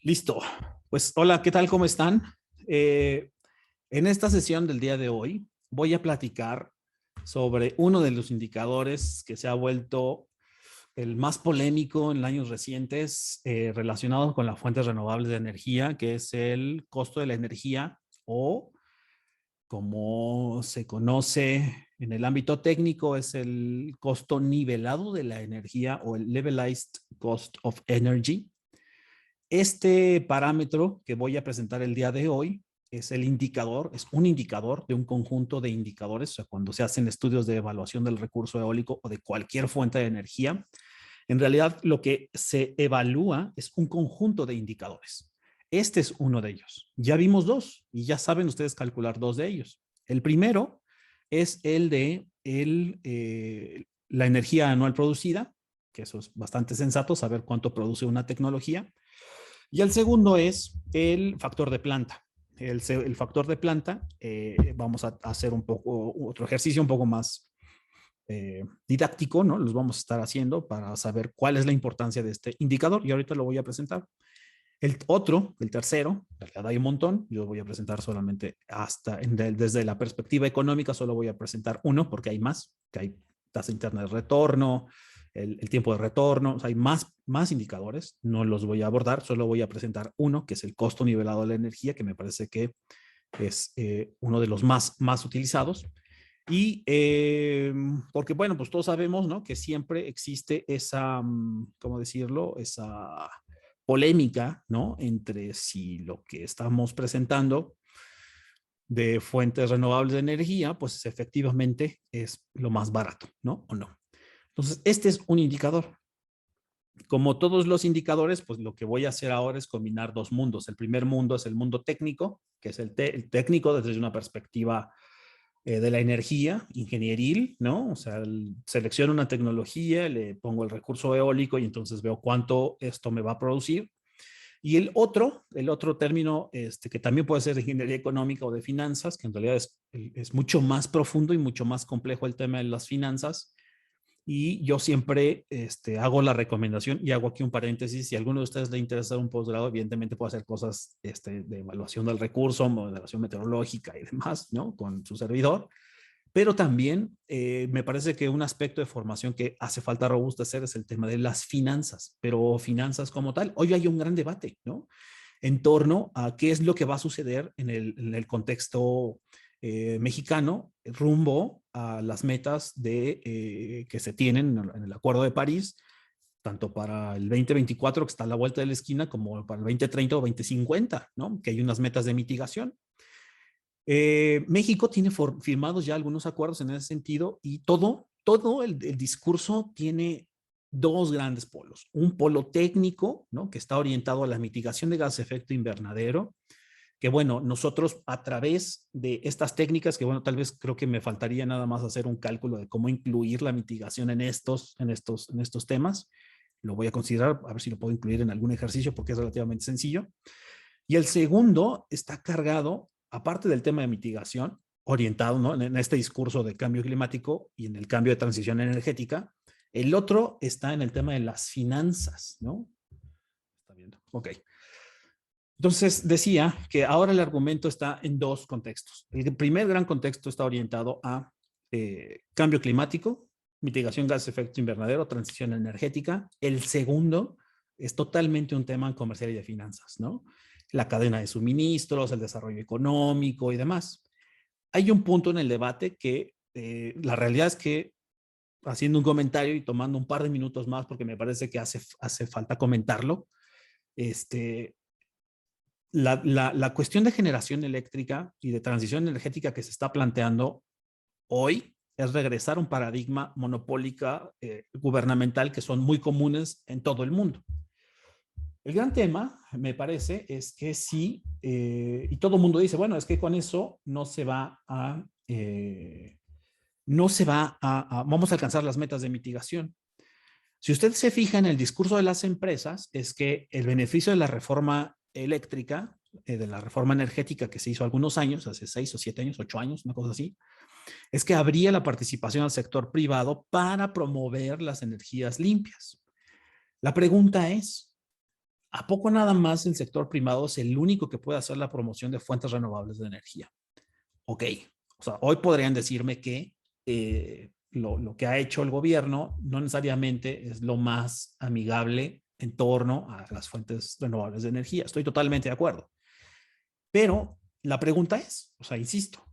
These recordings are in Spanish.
Listo. Pues hola, ¿qué tal? ¿Cómo están? Eh, en esta sesión del día de hoy voy a platicar sobre uno de los indicadores que se ha vuelto el más polémico en años recientes relacionado con las fuentes renovables de energía, que es el costo de la energía o como se conoce en el ámbito técnico, es el costo nivelado de la energía o el levelized cost of energy. Este parámetro que voy a presentar el día de hoy es el indicador, es un indicador de un conjunto de indicadores. O sea, cuando se hacen estudios de evaluación del recurso eólico o de cualquier fuente de energía, en realidad lo que se evalúa es un conjunto de indicadores. Este es uno de ellos. Ya vimos dos y ya saben ustedes calcular dos de ellos. El primero es el de la energía anual producida, que eso es bastante sensato, saber cuánto produce una tecnología. Y el segundo es el factor de planta. El factor de planta, vamos a hacer un poco, otro ejercicio un poco más didáctico, ¿no? Los vamos a estar haciendo para saber cuál es la importancia de este indicador y ahorita lo voy a presentar. El otro, el tercero, en realidad hay un montón, yo voy a presentar solamente desde la perspectiva económica, solo voy a presentar uno porque hay más, que hay tasa interna de retorno, el tiempo de retorno, o sea, hay más indicadores, no los voy a abordar, solo voy a presentar uno, que es el costo nivelado de la energía, que me parece que es uno de los más utilizados. Y porque, bueno, pues todos sabemos, ¿no? Que siempre existe esa, ¿cómo decirlo? Esa polémica, ¿no? Entre si lo que estamos presentando de fuentes renovables de energía, pues efectivamente es lo más barato, ¿no? O no. Entonces, este es un indicador. Como todos los indicadores, pues lo que voy a hacer ahora es combinar dos mundos. El primer mundo es el mundo técnico, que es el técnico desde una perspectiva de la energía ingenieril, ¿no? O sea, selecciono una tecnología, le pongo el recurso eólico y entonces veo cuánto esto me va a producir. Y el otro término que también puede ser de ingeniería económica o de finanzas, que en realidad es mucho más profundo y mucho más complejo el tema de las finanzas, y yo siempre hago la recomendación y hago aquí un paréntesis. Si a alguno de ustedes le interesa un posgrado, evidentemente puede hacer cosas de evaluación del recurso, modelación meteorológica y demás, ¿no? Con su servidor. Pero también me parece que un aspecto de formación que hace falta robustecer es el tema de las finanzas, pero finanzas como tal. Hoy hay un gran debate, ¿no? En torno a qué es lo que va a suceder en el contexto mexicano rumbo a las metas que se tienen en el Acuerdo de París, tanto para el 2024, que está a la vuelta de la esquina, como para el 2030 o 2050, ¿no? Que hay unas metas de mitigación. México tiene firmados ya algunos acuerdos en ese sentido y todo el discurso tiene dos grandes polos. Un polo técnico, ¿no? Que está orientado a la mitigación de gases de efecto invernadero, que bueno, nosotros a través de estas técnicas, que bueno, tal vez creo que me faltaría nada más hacer un cálculo de cómo incluir la mitigación en estos temas. Lo voy a considerar, a ver si lo puedo incluir en algún ejercicio porque es relativamente sencillo. Y el segundo está cargado, aparte del tema de mitigación, orientado, ¿no? en este discurso de cambio climático y en el cambio de transición energética. El otro está en el tema de las finanzas, ¿no? Está viendo. Ok. Entonces decía que ahora el argumento está en dos contextos. El primer gran contexto está orientado a cambio climático, mitigación de gases de efecto invernadero, transición energética. El segundo es totalmente un tema comercial y de finanzas, ¿no? La cadena de suministros, el desarrollo económico y demás. Hay un punto en el debate que la realidad es que, haciendo un comentario y tomando un par de minutos más, porque me parece que hace falta comentarlo, este, la cuestión de generación eléctrica y de transición energética que se está planteando hoy es regresar a un paradigma monopólica gubernamental que son muy comunes en todo el mundo. El gran tema, me parece, es que sí, y todo el mundo dice, bueno, es que con eso vamos a alcanzar las metas de mitigación. Si usted se fija en el discurso de las empresas, es que el beneficio de la reforma eléctrica, de la reforma energética que se hizo algunos años, hace 6 o 7 años, 8 años, una cosa así, es que habría la participación al sector privado para promover las energías limpias. La pregunta es, ¿A poco nada más el sector privado es el único que puede hacer la promoción de fuentes renovables de energía? Ok, o sea, hoy podrían decirme que lo que ha hecho el gobierno no necesariamente es lo más amigable en torno a las fuentes renovables de energía. Estoy totalmente de acuerdo. Pero la pregunta es, o sea, insisto,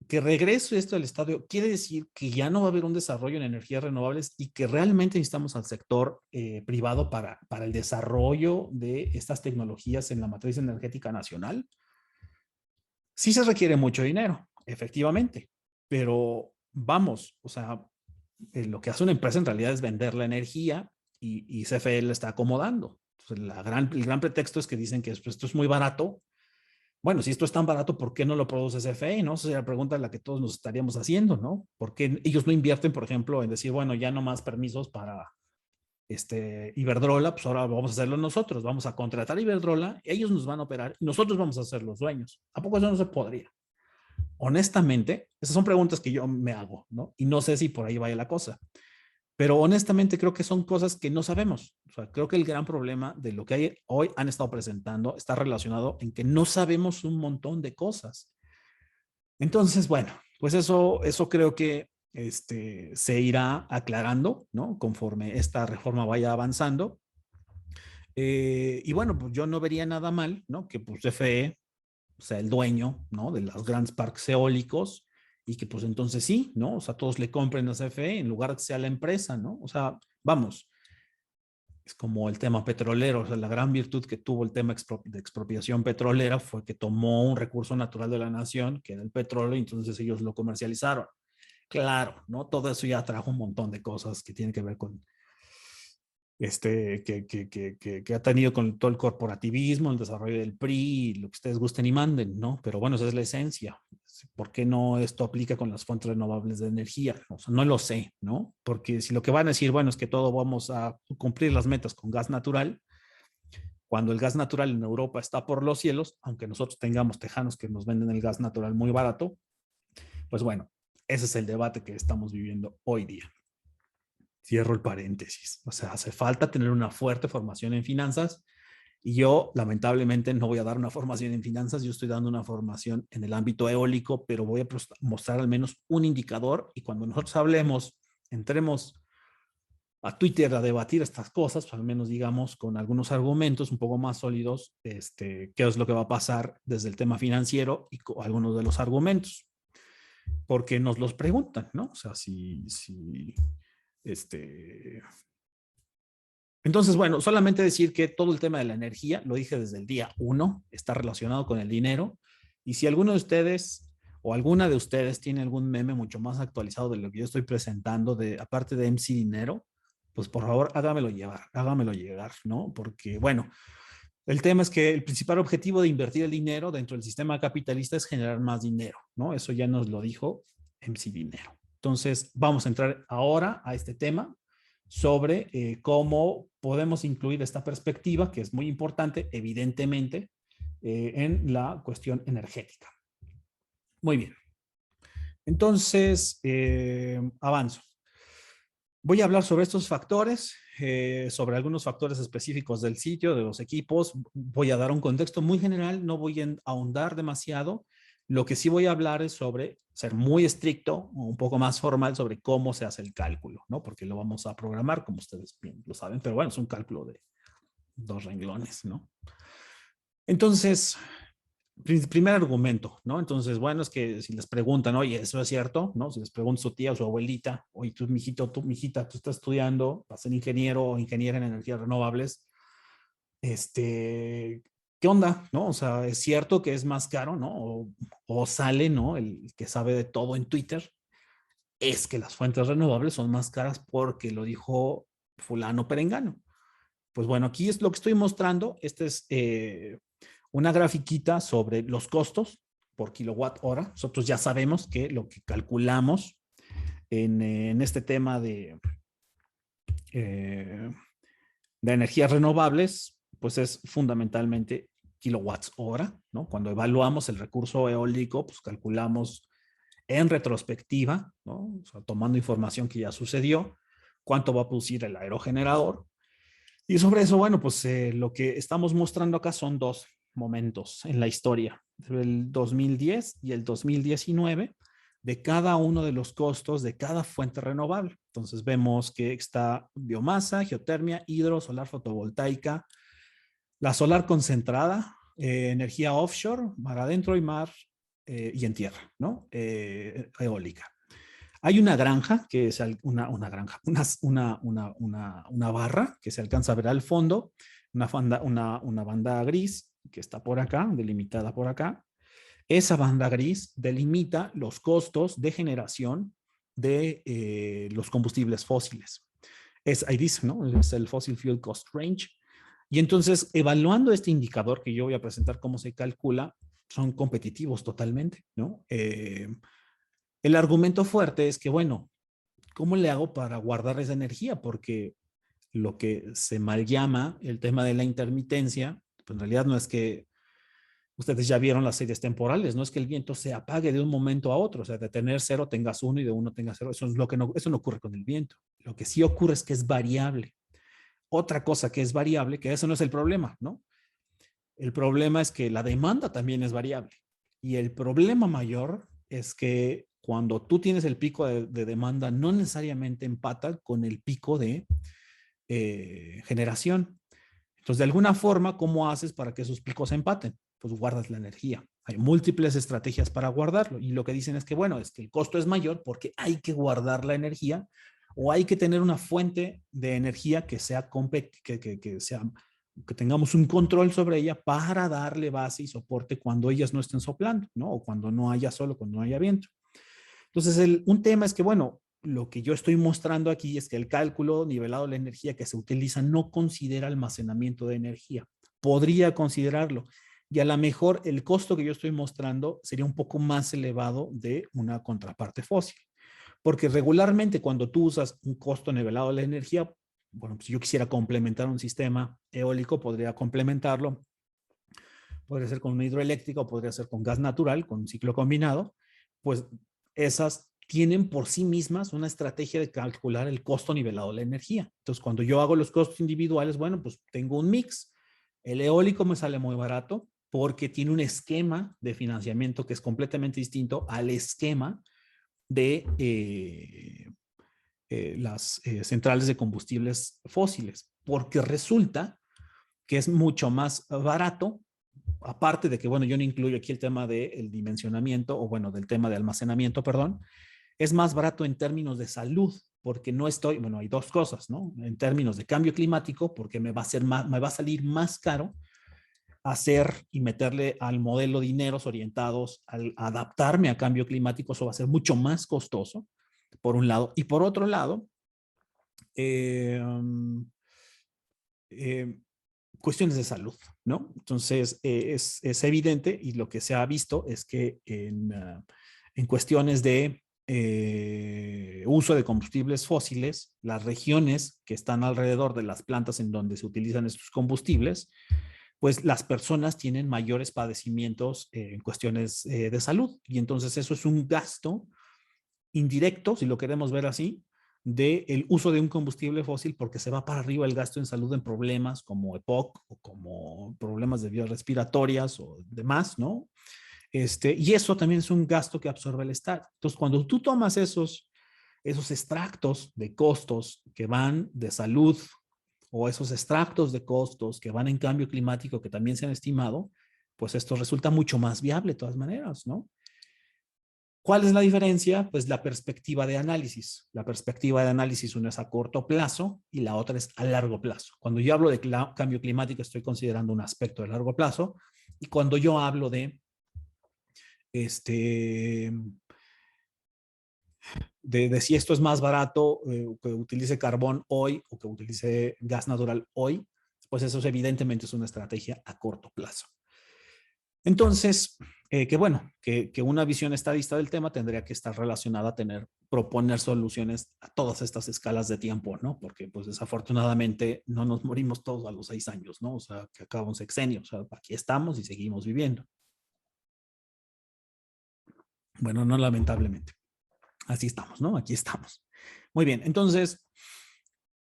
que regrese esto al estadio quiere decir que ya no va a haber un desarrollo en energías renovables y que realmente necesitamos al sector privado para el desarrollo de estas tecnologías en la matriz energética nacional. Sí se requiere mucho dinero, efectivamente, pero vamos, o sea, lo que hace una empresa en realidad es vender la energía y CFE le está acomodando. Entonces, el gran pretexto es que dicen que esto es muy barato. Bueno, si esto es tan barato, ¿por qué no lo produce CFE? ¿No? Esa es la pregunta a la que todos nos estaríamos haciendo, ¿no? ¿Por qué ellos no invierten, por ejemplo, en decir, bueno, ya no más permisos para Iberdrola, pues ahora vamos a hacerlo nosotros, vamos a contratar a Iberdrola, ellos nos van a operar y nosotros vamos a ser los dueños? ¿A poco eso no se podría? Honestamente, esas son preguntas que yo me hago, ¿no? Y no sé si por ahí vaya la cosa. Pero honestamente creo que son cosas que no sabemos. O sea, creo que el gran problema de lo que hay, hoy han estado presentando está relacionado en que no sabemos un montón de cosas. Entonces, bueno, pues eso creo que se irá aclarando, ¿no? Conforme esta reforma vaya avanzando. Y bueno, pues yo no vería nada mal, ¿no? Que pues CFE sea el dueño, ¿no? De los grandes parques eólicos y que pues entonces sí, ¿no? O sea, todos le compren a CFE en lugar de que sea la empresa, ¿no? O sea, vamos, es como el tema petrolero, o sea, la gran virtud que tuvo el tema de expropiación petrolera fue que tomó un recurso natural de la nación, que era el petróleo, y entonces ellos lo comercializaron. Claro, ¿no? Todo eso ya trajo un montón de cosas que tienen que ver con que ha tenido con todo el corporativismo, el desarrollo del PRI, lo que ustedes gusten y manden, ¿no? Pero bueno, esa es la esencia. ¿Por qué no esto aplica con las fuentes renovables de energía? O sea, no lo sé, ¿no? Porque si lo que van a decir, bueno, es que todo vamos a cumplir las metas con gas natural, cuando el gas natural en Europa está por los cielos, aunque nosotros tengamos tejanos que nos venden el gas natural muy barato, pues bueno, ese es el debate que estamos viviendo hoy día. Cierro el paréntesis. O sea, hace falta tener una fuerte formación en finanzas y yo lamentablemente no voy a dar una formación en finanzas, yo estoy dando una formación en el ámbito eólico, pero voy a mostrar al menos un indicador y cuando nosotros hablemos, entremos a Twitter a debatir estas cosas, pues al menos digamos con algunos argumentos un poco más sólidos, qué es lo que va a pasar desde el tema financiero y algunos de los argumentos, porque nos los preguntan, ¿no? O sea, si este, entonces, bueno, solamente decir que todo el tema de la energía, lo dije desde el día uno, está relacionado con el dinero. Y si alguno de ustedes o alguna de ustedes tiene algún meme mucho más actualizado de lo que yo estoy presentando, aparte de MC Dinero, pues por favor hágamelo llegar, ¿no? Porque, bueno, el tema es que el principal objetivo de invertir el dinero dentro del sistema capitalista es generar más dinero, ¿no? Eso ya nos lo dijo MC Dinero. Entonces, vamos a entrar ahora a este tema sobre cómo podemos incluir esta perspectiva, que es muy importante, evidentemente, en la cuestión energética. Muy bien. Entonces, avanzo. Voy a hablar sobre estos factores, sobre algunos factores específicos del sitio, de los equipos. Voy a dar un contexto muy general, no voy a ahondar demasiado. Lo que sí voy a hablar es sobre ser muy estricto, un poco más formal sobre cómo se hace el cálculo, ¿no? Porque lo vamos a programar, como ustedes bien lo saben, pero bueno, es un cálculo de 2 renglones, ¿no? Entonces, primer argumento, ¿no? Entonces, bueno, es que si les preguntan, oye, ¿eso es cierto? ¿No? Si les pregunta su tía o su abuelita, oye, tú, mijito, tú, mijita, tú estás estudiando, vas a ser ingeniero o ingeniera en energías renovables, ¿qué onda? ¿No? O sea, es cierto que es más caro, ¿no? O sale, ¿no? El que sabe de todo en Twitter, es que las fuentes renovables son más caras porque lo dijo fulano perengano. Pues bueno, aquí es lo que estoy mostrando. Este es una grafiquita sobre los costos por kilowatt hora. Nosotros ya sabemos que lo que calculamos en este tema eh, de energías renovables, pues es fundamentalmente kilowatts hora, ¿no? Cuando evaluamos el recurso eólico, pues calculamos en retrospectiva, ¿no? O sea, tomando información que ya sucedió, cuánto va a producir el aerogenerador. Y sobre eso, bueno, pues lo que estamos mostrando acá son dos momentos en la historia, el 2010 y el 2019, de cada uno de los costos de cada fuente renovable. Entonces vemos que está biomasa, geotermia, hidro, solar fotovoltaica, la solar concentrada, energía offshore, mar adentro y mar y en tierra, ¿no? Eólica. Hay una granja, que es una granja, una barra que se alcanza a ver al fondo, una banda gris que está por acá, delimitada por acá. Esa banda gris delimita los costos de generación de los combustibles fósiles. Ahí dice, ¿no? Es el Fossil Fuel Cost Range. Y entonces, evaluando este indicador que yo voy a presentar cómo se calcula, son competitivos totalmente, ¿no? El argumento fuerte es que, bueno, ¿cómo le hago para guardar esa energía? Porque lo que se mal llama el tema de la intermitencia, pues en realidad no es que ustedes ya vieron las series temporales, no es que el viento se apague de un momento a otro, o sea, de tener cero tengas uno y de uno tengas cero, eso es lo que no, eso no ocurre con el viento. Lo que sí ocurre es que es variable. Otra cosa que es variable, que eso no es el problema, ¿no? El problema es que la demanda también es variable. Y el problema mayor es que cuando tú tienes el pico de demanda, no necesariamente empata con el pico de generación. Entonces, de alguna forma, ¿cómo haces para que esos picos empaten? Pues guardas la energía. Hay múltiples estrategias para guardarlo. Y lo que dicen es que, bueno, es que el costo es mayor porque hay que guardar la energía o hay que tener una fuente de energía que sea, que tengamos un control sobre ella para darle base y soporte cuando ellas no estén soplando, ¿no? O cuando no haya sol, cuando no haya viento. Entonces, un tema es que, bueno, lo que yo estoy mostrando aquí es que el cálculo nivelado de la energía que se utiliza no considera almacenamiento de energía. Podría considerarlo. Y a lo mejor el costo que yo estoy mostrando sería un poco más elevado de una contraparte fósil. Porque regularmente cuando tú usas un costo nivelado de la energía, bueno, pues si yo quisiera complementar un sistema eólico, podría complementarlo. Podría ser con una hidroeléctrica o podría ser con gas natural, con un ciclo combinado. Pues esas tienen por sí mismas una estrategia de calcular el costo nivelado de la energía. Entonces, cuando yo hago los costos individuales, bueno, pues tengo un mix. El eólico me sale muy barato porque tiene un esquema de financiamiento que es completamente distinto al esquema de las centrales de combustibles fósiles, porque resulta que es mucho más barato, aparte de que, bueno, yo no incluyo aquí el tema del dimensionamiento, o bueno, del tema de almacenamiento, perdón, es más barato en términos de salud, porque no estoy, bueno, hay dos cosas, ¿no? En términos de cambio climático, porque me va a salir más caro hacer y meterle al modelo dineros orientados al adaptarme a cambio climático, eso va a ser mucho más costoso, por un lado. Y por otro lado, eh, eh, cuestiones de salud, ¿no? Entonces, es evidente y lo que se ha visto es que en cuestiones de uso de combustibles fósiles, las regiones que están alrededor de las plantas en donde se utilizan estos combustibles, pues las personas tienen mayores padecimientos en cuestiones de salud. Y entonces eso es un gasto indirecto, si lo queremos ver así, del uso de un combustible fósil porque se va para arriba el gasto en salud en problemas como EPOC o como problemas de vías respiratorias o demás, ¿no? Y eso también es un gasto que absorbe el Estado. Entonces, cuando tú tomas esos extractos de costos que van de salud o esos extractos de costos que van en cambio climático que también se han estimado, pues esto resulta mucho más viable de todas maneras, ¿no? ¿Cuál es la diferencia? Pues la perspectiva de análisis. La perspectiva de análisis una es a corto plazo y la otra es a largo plazo. Cuando yo hablo de cambio climático estoy considerando un aspecto de largo plazo y cuando yo hablo este, de si esto es más barato que utilice carbón hoy o que utilice gas natural hoy, pues eso evidentemente es una estrategia a corto plazo. Entonces, que bueno, que una visión estadista del tema tendría que estar relacionada a proponer soluciones a todas estas escalas de tiempo, ¿no? Porque pues desafortunadamente no nos morimos todos a los 6 años, ¿no? O sea, que acaba un sexenio, o sea, aquí estamos y seguimos viviendo. Bueno, no lamentablemente. Así estamos, ¿no? Aquí estamos. Muy bien, entonces,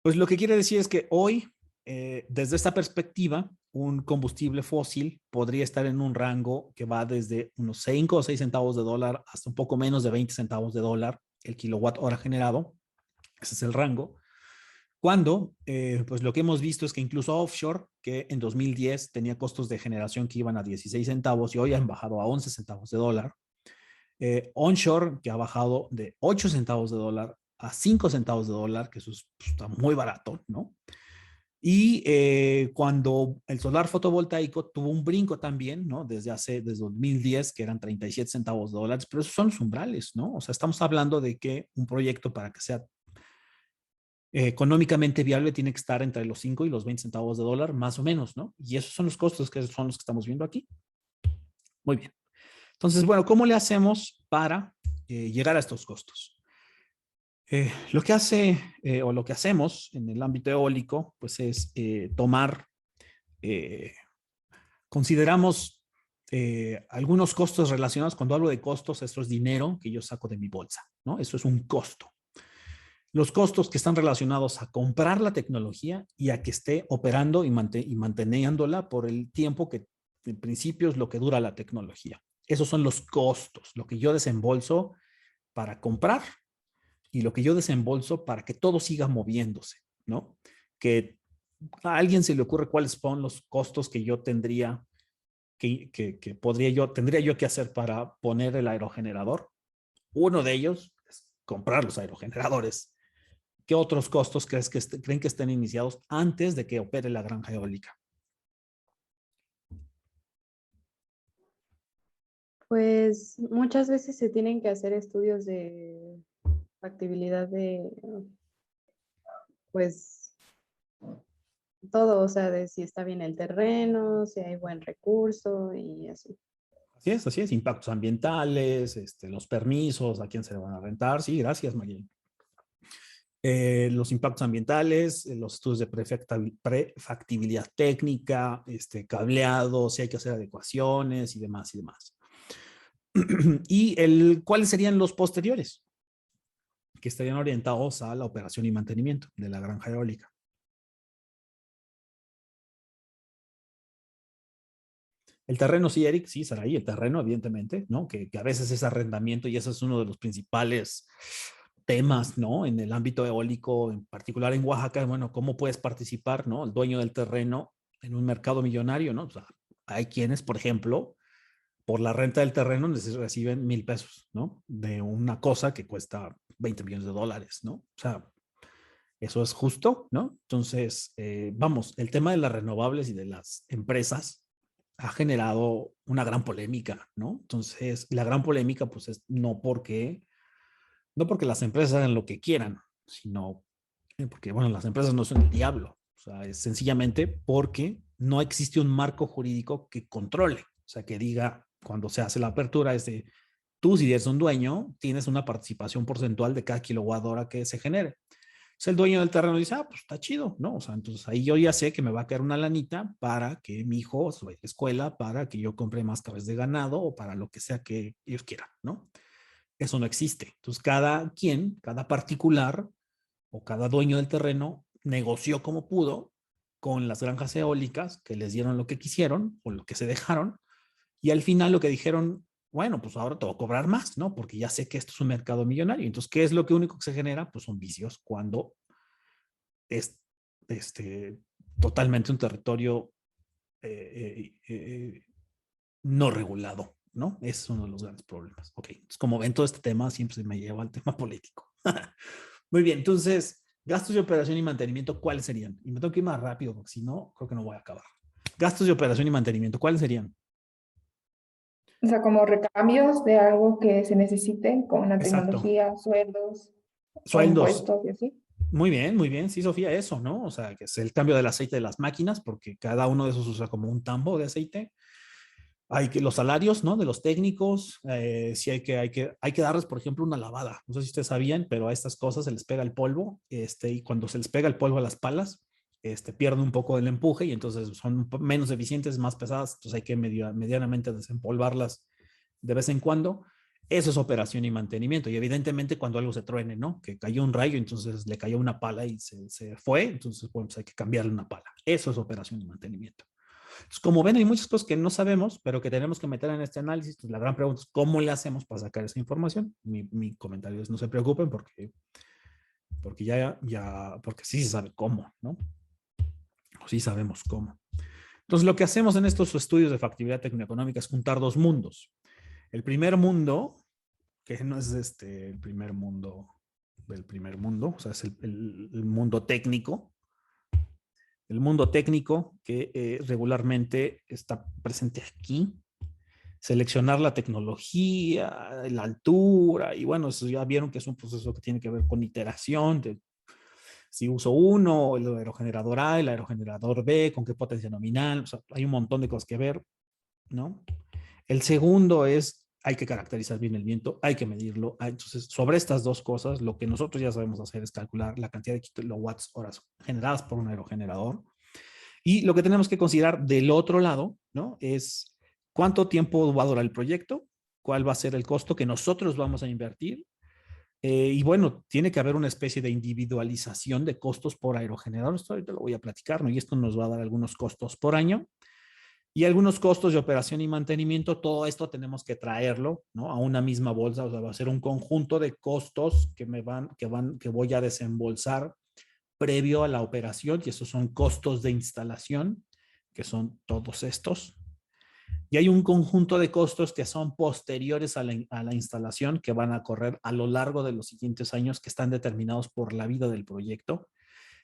pues lo que quiere decir es que hoy desde esta perspectiva, un combustible fósil podría estar en un rango que va desde unos 5 o 6 centavos de dólar hasta un poco menos de 20 centavos de dólar el kilowatt hora generado. Ese es el rango. Cuando, pues lo que hemos visto es que incluso offshore, que en 2010 tenía costos de generación que iban a 16 centavos y hoy han bajado a 11 centavos de dólar. Onshore, que ha bajado de 8 centavos de dólar a 5 centavos de dólar, que eso está muy barato, ¿no? Y cuando el solar fotovoltaico tuvo un brinco también, ¿no? Desde 2010, que eran 37 centavos de dólares, pero esos son los umbrales, ¿no? O sea, estamos hablando de que un proyecto para que sea económicamente viable tiene que estar entre los 5 y los 20 centavos de dólar, más o menos, ¿no? Y esos son los costos que son los que estamos viendo aquí. Muy bien. Entonces, bueno, ¿cómo le hacemos para llegar a estos costos? Lo que hace o lo que hacemos en el ámbito eólico, pues es tomar, consideramos algunos costos relacionados. Cuando hablo de costos, esto es dinero que yo saco de mi bolsa, ¿no? Eso es un costo. Los costos que están relacionados a comprar la tecnología y a que esté operando y manteniéndola por el tiempo que en principio es lo que dura la tecnología. Esos son los costos, lo que yo desembolso para comprar y lo que yo desembolso para que todo siga moviéndose, ¿no? Que a alguien se le ocurre cuáles son los costos que yo tendría, tendría yo que hacer para poner el aerogenerador. Uno de ellos es comprar los aerogeneradores. ¿Qué otros costos creen que estén iniciados antes de que opere la granja eólica? Pues muchas veces se tienen que hacer estudios de factibilidad de, pues, todo, o sea, de si está bien el terreno, si hay buen recurso y así. Así es, impactos ambientales, los permisos, a quién se le van a rentar. Sí, gracias, María. Los impactos ambientales, los estudios de prefactibilidad técnica, cableado, si hay que hacer adecuaciones y demás y demás. ¿Y cuáles serían los posteriores? Que estarían orientados a la operación y mantenimiento de la granja eólica. El terreno, sí, Eric, sí, Saraí, el terreno, evidentemente, ¿no? Que a veces es arrendamiento y ese es uno de los principales temas, ¿no? En el ámbito eólico, en particular en Oaxaca, bueno, ¿cómo puedes participar, ¿no? El dueño del terreno en un mercado millonario, ¿no? O sea, hay quienes, por ejemplo, por la renta del terreno reciben 1,000 pesos, ¿no? De una cosa que cuesta 20 millones de dólares, ¿no? O sea, eso es justo, ¿no? Entonces, vamos, el tema de las renovables y de las empresas ha generado una gran polémica, ¿no? Entonces, la gran polémica, pues, es no porque las empresas hagan lo que quieran, sino porque, bueno, las empresas no son el diablo. O sea, es sencillamente porque no existe un marco jurídico que controle. O sea, que diga, cuando se hace la apertura, es de, tú si eres un dueño, tienes una participación porcentual de cada kilowatt hora que se genere. Entonces el dueño del terreno dice, ah, pues está chido, ¿no? O sea, entonces ahí yo ya sé que me va a quedar una lanita para que mi hijo vaya a la escuela, para que yo compre más cabezas de ganado o para lo que sea que ellos quieran, ¿no? Eso no existe. Entonces cada quien, cada particular o cada dueño del terreno negoció como pudo con las granjas eólicas que les dieron lo que quisieron o lo que se dejaron y al final lo que dijeron, bueno, pues ahora te voy a cobrar más, ¿no? Porque ya sé que esto es un mercado millonario. Entonces, ¿qué es lo que único que se genera? Pues son vicios cuando es totalmente un territorio eh, eh, eh, no regulado, ¿no? Ese es uno de los grandes problemas. Ok, entonces como ven, todo este tema siempre se me lleva al tema político. Muy bien, entonces, gastos de operación y mantenimiento, ¿cuáles serían? Y me tengo que ir más rápido, porque si no, creo que no voy a acabar. Gastos de operación y mantenimiento, ¿cuáles serían? O sea, como recambios de algo que se necesite, como la Exacto. tecnología, sueldos, Sueldos. compuestos y así. Muy bien, sí, Sofía, eso, ¿no? O sea, que es el cambio del aceite de las máquinas, porque cada uno de esos usa como un tambo de aceite. Hay que los salarios, ¿no? De los técnicos, sí hay que darles, por ejemplo, una lavada. No sé si ustedes sabían, pero a estas cosas se les pega el polvo, y cuando se les pega el polvo a las palas, pierden un poco del empuje y entonces son menos eficientes, más pesadas, entonces hay que medianamente desempolvarlas de vez en cuando. Eso es operación y mantenimiento. Y evidentemente cuando algo se truene, ¿no? Que cayó un rayo, entonces le cayó una pala y se fue, entonces bueno, pues hay que cambiarle una pala. Eso es operación y mantenimiento. Entonces, como ven, hay muchas cosas que no sabemos, pero que tenemos que meter en este análisis. Entonces, la gran pregunta es, ¿cómo le hacemos para sacar esa información? Mi comentario es, no se preocupen porque porque sí se sabe cómo, ¿no? O sí sabemos cómo. Entonces, lo que hacemos en estos estudios de factibilidad tecnoeconómica es juntar dos mundos. El primer mundo, que no es el primer mundo del primer mundo, o sea, es el mundo técnico. El mundo técnico que regularmente está presente aquí. Seleccionar la tecnología, la altura, y bueno, eso ya vieron que es un proceso que tiene que ver con iteración, de si uso uno, el aerogenerador A, el aerogenerador B, con qué potencia nominal, o sea, hay un montón de cosas que ver, ¿no? El segundo es, hay que caracterizar bien el viento, hay que medirlo. Entonces, sobre estas dos cosas, lo que nosotros ya sabemos hacer es calcular la cantidad de kilowatts horas generadas por un aerogenerador. Y lo que tenemos que considerar del otro lado, ¿no? Es cuánto tiempo va a durar el proyecto, cuál va a ser el costo que nosotros vamos a invertir. Y bueno, tiene que haber una especie de individualización de costos por aerogenerador. Esto ahorita lo voy a platicar, ¿no? Y esto nos va a dar algunos costos por año y algunos costos de operación y mantenimiento. Todo esto tenemos que traerlo, ¿no? A una misma bolsa. O sea, va a ser un conjunto de costos que voy a desembolsar previo a la operación, y esos son costos de instalación, que son todos estos. Y hay un conjunto de costos que son posteriores a la instalación, que van a correr a lo largo de los siguientes años, que están determinados por la vida del proyecto.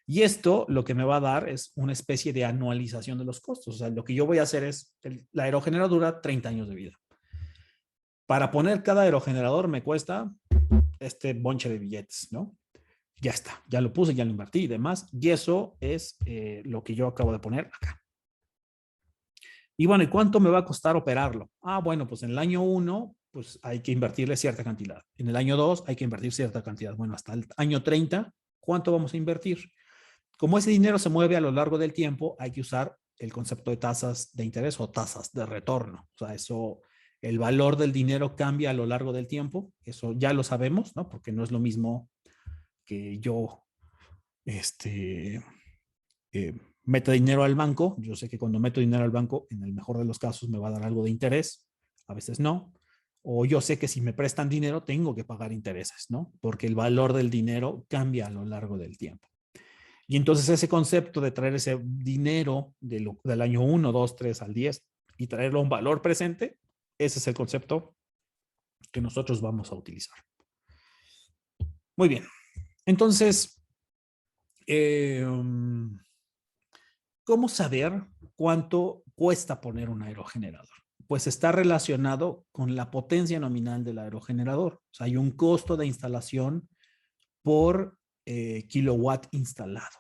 Y esto lo que me va a dar es una especie de anualización de los costos. O sea, lo que yo voy a hacer es, la aerogeneradora dura 30 años de vida. Para poner cada aerogenerador me cuesta este bonche de billetes, ¿no? Ya está, ya lo puse, ya lo invertí y demás. Y eso es lo que yo acabo de poner acá. Y bueno, ¿y cuánto me va a costar operarlo? Ah, bueno, pues en el año 1, pues hay que invertirle cierta cantidad. En el año 2 hay que invertir cierta cantidad. Bueno, hasta el año 30, ¿cuánto vamos a invertir? Como ese dinero se mueve a lo largo del tiempo, hay que usar el concepto de tasas de interés o tasas de retorno. O sea, eso, el valor del dinero cambia a lo largo del tiempo. Eso ya lo sabemos, ¿no? Porque no es lo mismo que yo meta dinero al banco. Yo sé que cuando meto dinero al banco, en el mejor de los casos me va a dar algo de interés, a veces no. O yo sé que si me prestan dinero, tengo que pagar intereses, ¿no? Porque el valor del dinero cambia a lo largo del tiempo. Y entonces ese concepto de traer ese dinero del año 1, 2, 3 al 10 y traerlo a un valor presente, ese es el concepto que nosotros vamos a utilizar. Muy bien. Entonces, ¿cómo saber cuánto cuesta poner un aerogenerador? Pues está relacionado con la potencia nominal del aerogenerador. O sea, hay un costo de instalación por kilowatt instalado.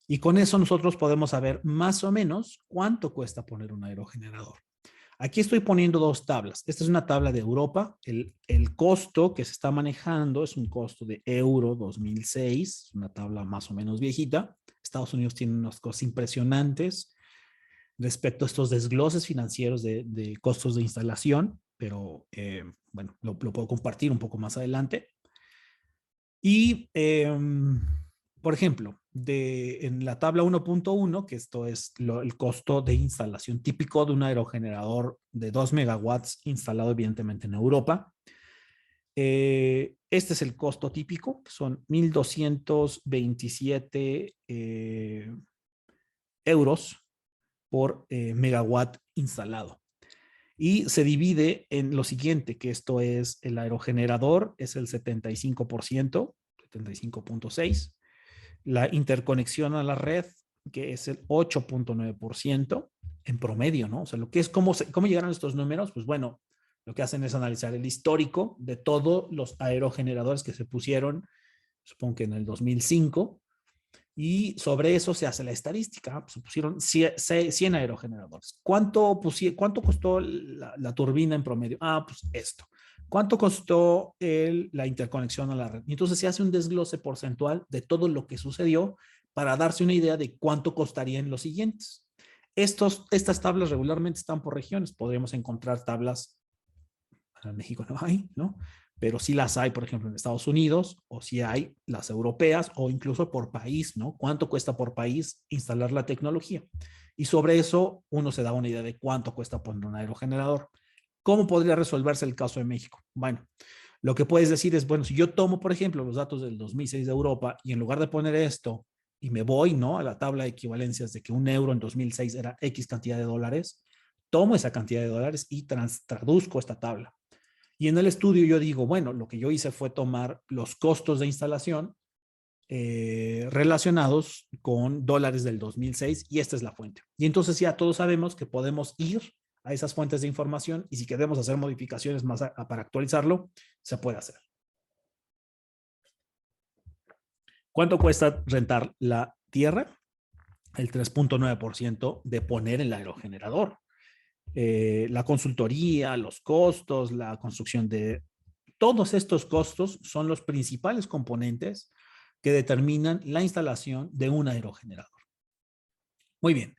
Y con eso nosotros podemos saber más o menos cuánto cuesta poner un aerogenerador. Aquí estoy poniendo dos tablas. Esta es una tabla de Europa. El costo que se está manejando es un costo de euro 2006, una tabla más o menos viejita. Estados Unidos tiene unas cosas impresionantes respecto a estos desgloses financieros de costos de instalación, pero bueno, lo puedo compartir un poco más adelante. Y, por ejemplo, en la tabla 1.1, que esto es el costo de instalación típico de un aerogenerador de 2 megawatts instalado evidentemente en Europa. Este es el costo típico, que son 1.227 euros por megawatt instalado. Y se divide en lo siguiente, que esto es el aerogenerador, es el 75%, 75.6%. La interconexión a la red, que es el 8.9% en promedio, ¿no? O sea, lo que es cómo llegaron estos números, pues bueno, lo que hacen es analizar el histórico de todos los aerogeneradores que se pusieron, supongo que en el 2005, y sobre eso se hace la estadística. Se pusieron 100 aerogeneradores. ¿Cuánto costó la turbina en promedio? Ah, pues esto. ¿Cuánto costó la interconexión a la red? Y entonces se hace un desglose porcentual de todo lo que sucedió para darse una idea de cuánto costaría en los siguientes. Estas tablas regularmente están por regiones. Podríamos encontrar tablas En México no hay, ¿no? Pero sí las hay, por ejemplo, en Estados Unidos, o sí hay las europeas, o incluso por país, ¿no? ¿Cuánto cuesta por país instalar la tecnología? Y sobre eso uno se da una idea de cuánto cuesta poner un aerogenerador. ¿Cómo podría resolverse el caso de México? Bueno, lo que puedes decir es, bueno, si yo tomo, por ejemplo, los datos del 2006 de Europa y en lugar de poner esto y me voy, ¿no?, a la tabla de equivalencias de que un euro en 2006 era X cantidad de dólares, tomo esa cantidad de dólares y traduzco esta tabla. Y en el estudio yo digo, bueno, lo que yo hice fue tomar los costos de instalación relacionados con dólares del 2006 y esta es la fuente. Y entonces ya todos sabemos que podemos ir a esas fuentes de información y si queremos hacer modificaciones más para actualizarlo, se puede hacer. ¿Cuánto cuesta rentar la tierra? El 3.9% de poner el aerogenerador. La consultoría, los costos, la construcción de... Todos estos costos son los principales componentes que determinan la instalación de un aerogenerador. Muy bien.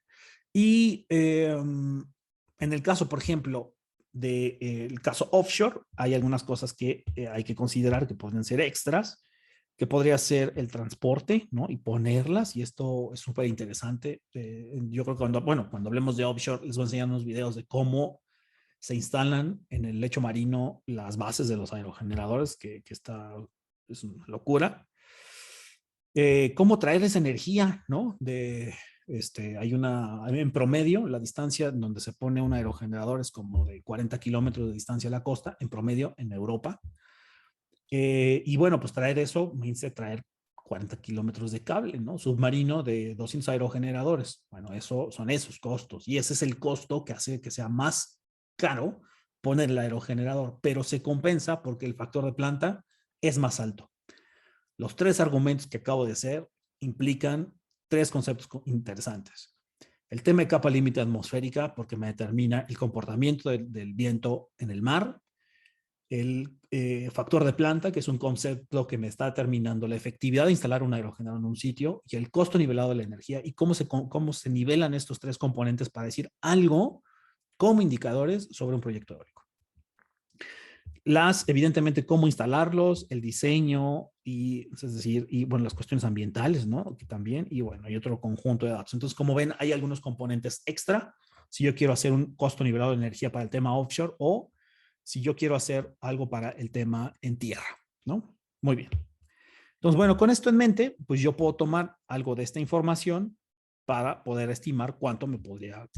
Y en el caso, por ejemplo, del caso offshore, hay algunas cosas que hay que considerar que pueden ser extras, que podría ser el transporte, ¿no? Y ponerlas, y esto es súper interesante. Yo creo que cuando hablemos de offshore, les voy a enseñar unos videos de cómo se instalan en el lecho marino las bases de los aerogeneradores, que es una locura. Cómo traer esa energía, ¿no? En promedio, la distancia donde se pone un aerogenerador es como de 40 kilómetros de distancia a la costa, en promedio en Europa. Y bueno, pues traer eso, me dice traer 40 kilómetros de cable, ¿no? Submarino de 200 aerogeneradores. Bueno, eso son esos costos. Y ese es el costo que hace que sea más caro poner el aerogenerador, pero se compensa porque el factor de planta es más alto. Los tres argumentos que acabo de hacer implican tres conceptos interesantes. El tema de capa límite atmosférica, porque me determina el comportamiento del viento en el mar. El factor de planta, que es un concepto que me está determinando la efectividad de instalar un aerogenerador en un sitio, y el costo nivelado de la energía, y cómo se nivelan estos tres componentes para decir algo como indicadores sobre un proyecto eólico. Evidentemente, cómo instalarlos, el diseño, es decir, y bueno, las cuestiones ambientales, ¿no? Que también, y bueno, hay otro conjunto de datos. Entonces, como ven, hay algunos componentes extra, si yo quiero hacer un costo nivelado de energía para el tema offshore o si yo quiero hacer algo para el tema en tierra, ¿no? Muy bien. Entonces, bueno, con esto en mente, pues yo puedo tomar algo de esta información para poder estimar cuánto me podría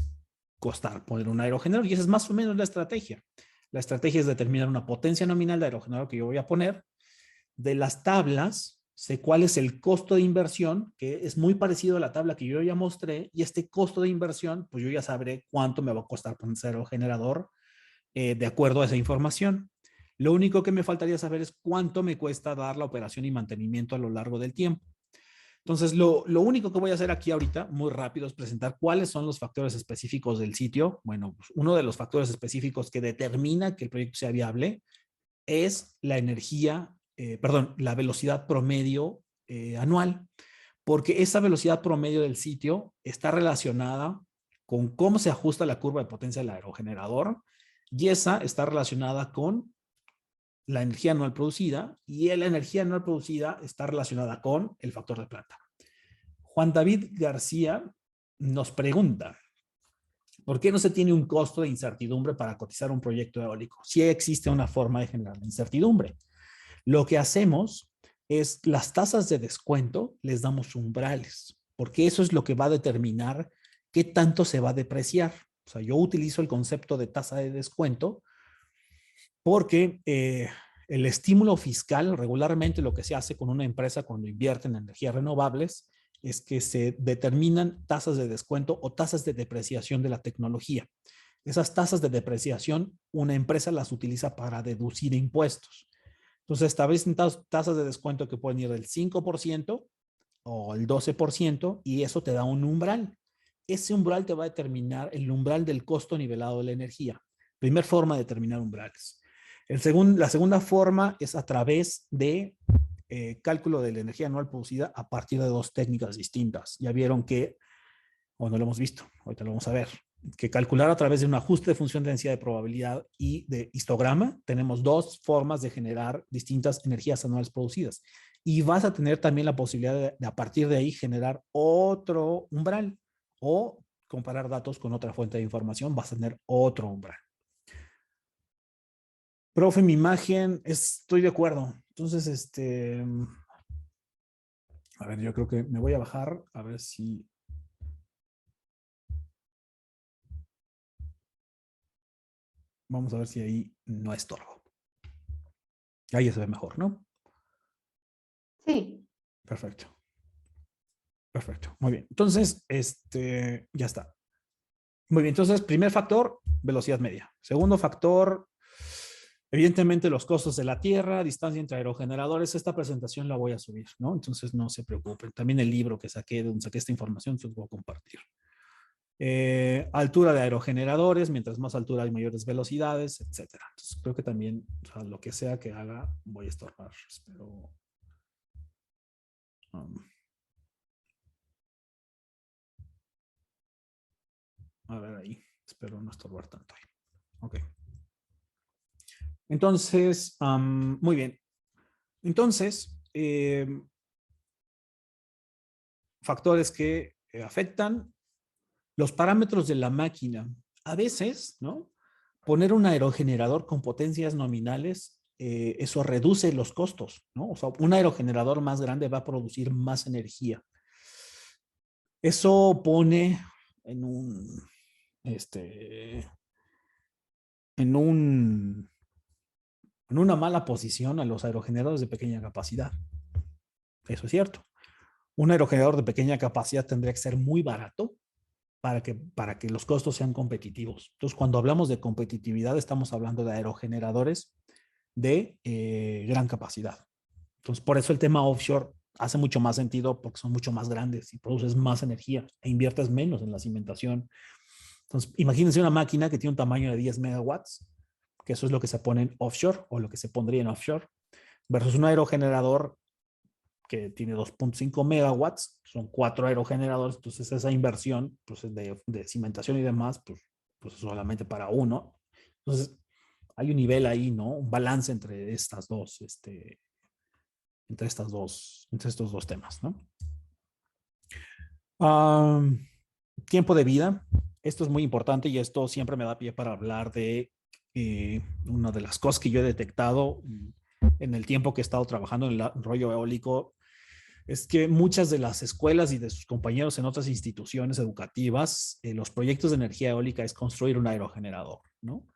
costar poner un aerogenerador, y esa es más o menos la estrategia. La estrategia es determinar una potencia nominal de aerogenerador que yo voy a poner. De las tablas, sé cuál es el costo de inversión, que es muy parecido a la tabla que yo ya mostré, y este costo de inversión, pues yo ya sabré cuánto me va a costar poner ese aerogenerador de acuerdo a esa información. Lo único que me faltaría saber es cuánto me cuesta dar la operación y mantenimiento a lo largo del tiempo. Entonces, lo único que voy a hacer aquí ahorita, muy rápido, es presentar cuáles son los factores específicos del sitio. Bueno, pues uno de los factores específicos que determina que el proyecto sea viable es la la velocidad promedio anual, porque esa velocidad promedio del sitio está relacionada con cómo se ajusta la curva de potencia del aerogenerador, y esa está relacionada con la energía anual producida, y la energía anual producida está relacionada con el factor de planta. Juan David García nos pregunta, ¿por qué no se tiene un costo de incertidumbre para cotizar un proyecto eólico? Si existe una forma de generar la incertidumbre. Lo que hacemos es las tasas de descuento, les damos umbrales, porque eso es lo que va a determinar qué tanto se va a depreciar. O sea, yo utilizo el concepto de tasa de descuento porque el estímulo fiscal, regularmente lo que se hace con una empresa cuando invierte en energías renovables, es que se determinan tasas de descuento o tasas de depreciación de la tecnología. Esas tasas de depreciación, una empresa las utiliza para deducir impuestos. Entonces, establecen tasas de descuento que pueden ir del 5% o el 12%, y eso te da un umbral. Ese umbral te va a determinar el umbral del costo nivelado de la energía. Primer forma de determinar umbrales. La segunda forma es a través de cálculo de la energía anual producida a partir de dos técnicas distintas. Ya vieron que, o no lo hemos visto, ahorita lo vamos a ver. que calcular a través de un ajuste de función de densidad de probabilidad y de histograma. Tenemos dos formas de generar distintas energías anuales producidas. Y vas a tener también la posibilidad de a partir de ahí generar otro umbral o comparar datos con otra fuente de información, vas a tener otro umbral. Profe, mi imagen, estoy de acuerdo. Entonces, a ver, yo creo que me voy a bajar a ver si... Vamos a ver si ahí no estorbo. Ahí se ve mejor, ¿no? Sí, Perfecto. Perfecto. Muy bien. Entonces, ya está. Muy bien. Entonces, primer factor, velocidad media. Segundo factor, evidentemente los costos de la Tierra, distancia entre aerogeneradores. Esta presentación la voy a subir, ¿no? Entonces, no se preocupen. También el libro que saqué, de donde saqué esta información, se los voy a compartir. Altura de aerogeneradores, mientras más altura hay mayores velocidades, etcétera. Entonces, creo que también, o sea, lo que sea que haga, voy a estorbar. Espero. A ver ahí. Espero no estorbar tanto ahí. Ok. Entonces, muy bien. Entonces, factores que afectan los parámetros de la máquina. A veces, ¿no? Poner un aerogenerador con potencias nominales, eso reduce los costos, ¿no? O sea, un aerogenerador más grande va a producir más energía. Eso pone en un, en un, en una mala posición a los aerogeneradores de pequeña capacidad. Eso es cierto. Un aerogenerador de pequeña capacidad tendría que ser muy barato para que los costos sean competitivos. Entonces, cuando hablamos de competitividad, estamos hablando de aerogeneradores de gran capacidad. Entonces, por eso el tema offshore hace mucho más sentido porque son mucho más grandes y produces más energía e inviertes menos en la cimentación. Entonces, imagínense una máquina que tiene un tamaño de 10 megawatts, que eso es lo que se pone en offshore o lo que se pondría en offshore, versus un aerogenerador que tiene 2.5 megawatts, son 4 aerogeneradores, entonces esa inversión pues, de cimentación y demás, pues solamente para uno. Entonces, hay un nivel ahí, ¿no? Un balance entre estas dos, entre estos dos temas, ¿no? Tiempo de vida. Esto es muy importante y esto siempre me da pie para hablar de una de las cosas que yo he detectado en el tiempo que he estado trabajando en el rollo eólico. Es que muchas de las escuelas y de sus compañeros en otras instituciones educativas, los proyectos de energía eólica es construir un aerogenerador, ¿no?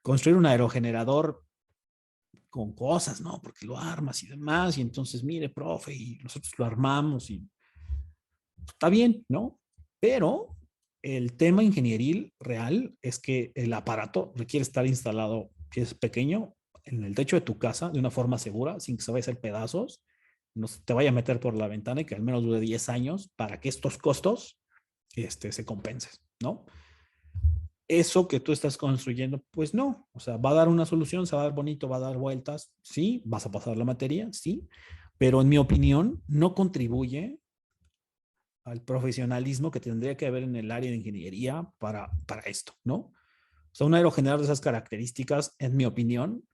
Construir un aerogenerador con cosas, ¿no? Porque lo armas y demás, y entonces, mire, profe, y nosotros lo armamos y está bien, ¿no? Pero el tema ingenieril real es que el aparato requiere estar instalado, si es pequeño, en el techo de tu casa de una forma segura, sin que se vaya a hacer pedazos, no se te vaya a meter por la ventana y que al menos dure 10 años para que estos costos se compensen, ¿no? Eso que tú estás construyendo, pues no, o sea, va a dar una solución, se va a dar bonito, va a dar vueltas, sí, vas a pasar la materia, sí, pero en mi opinión no contribuye al profesionalismo que tendría que haber en el área de ingeniería para esto, ¿no? O sea, un aerogenerador de esas características, en mi opinión,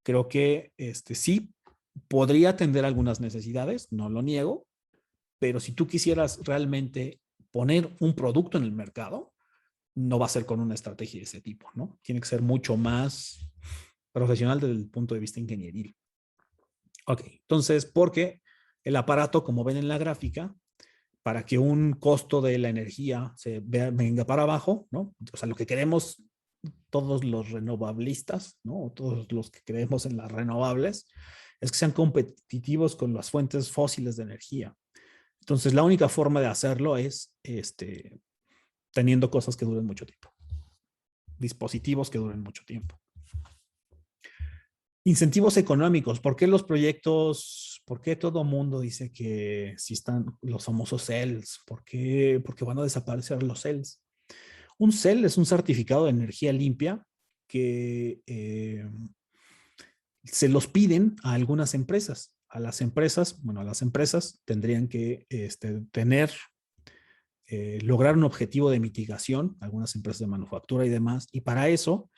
creo que sí podría atender algunas necesidades, no lo niego, pero si tú quisieras realmente poner un producto en el mercado, no va a ser con una estrategia de ese tipo, ¿no? Tiene que ser mucho más profesional desde el punto de vista ingenieril. Ok, entonces, porque el aparato, como ven en la gráfica, para que un costo de la energía venga para abajo, ¿no? O sea, lo que queremos todos los renovablistas, ¿no? Todos los que creemos en las renovables, es que sean competitivos con las fuentes fósiles de energía. Entonces, la única forma de hacerlo es teniendo cosas que duren mucho tiempo, dispositivos que duren mucho tiempo. Incentivos económicos. ¿Por qué los proyectos, por qué todo mundo dice que si están los famosos CELS? Porque van a desaparecer los CELS? Un CEL es un certificado de energía limpia que se los piden a algunas empresas. A las empresas tendrían que tener lograr un objetivo de mitigación, algunas empresas de manufactura y demás, y para eso,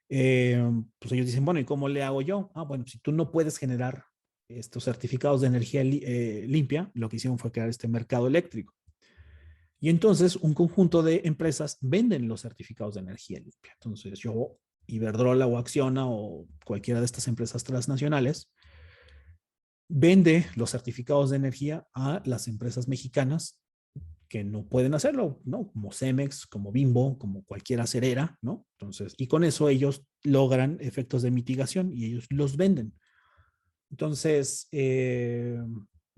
pues ellos dicen, bueno, ¿y cómo le hago yo? Ah, bueno, si tú no puedes generar estos certificados de energía limpia, lo que hicieron fue crear este mercado eléctrico. Y entonces un conjunto de empresas venden los certificados de energía limpia. Entonces yo, Iberdrola o Acciona o cualquiera de estas empresas transnacionales, vende los certificados de energía a las empresas mexicanas que no pueden hacerlo, ¿no? Como Cemex, como Bimbo, como cualquier acerera, ¿no? Entonces, y con eso ellos logran efectos de mitigación y ellos los venden. Entonces,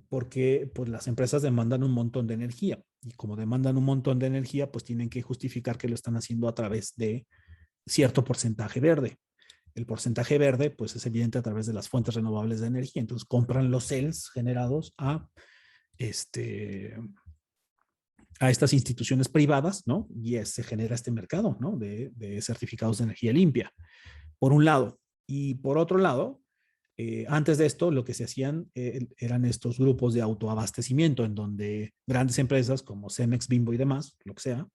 porque pues las empresas demandan un montón de energía y como demandan un montón de energía, pues tienen que justificar que lo están haciendo a través de cierto porcentaje verde. El porcentaje verde, pues es evidente a través de las fuentes renovables de energía. Entonces compran los cells generados a estas instituciones privadas, ¿no? Y se genera este mercado, ¿no? De certificados de energía limpia, por un lado. Y por otro lado, antes de esto, lo que se hacían eran estos grupos de autoabastecimiento, en donde grandes empresas como Cemex, Bimbo y demás, lo que sea,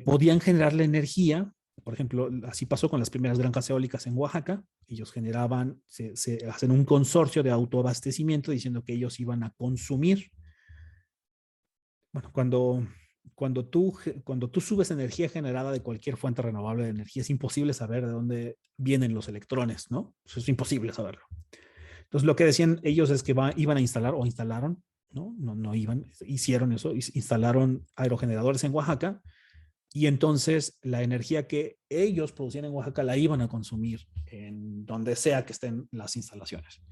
podían generar la energía. Por ejemplo, así pasó con las primeras granjas eólicas en Oaxaca. Ellos generaban, se hacen un consorcio de autoabastecimiento diciendo que ellos iban a consumir. Bueno, cuando tú subes energía generada de cualquier fuente renovable de energía, es imposible saber de dónde vienen los electrones, ¿no? Eso es imposible saberlo. Entonces, lo que decían ellos es que iban a instalar o instalaron, ¿no? No iban, hicieron eso, instalaron aerogeneradores en Oaxaca y entonces la energía que ellos producían en Oaxaca la iban a consumir en donde sea que estén las instalaciones.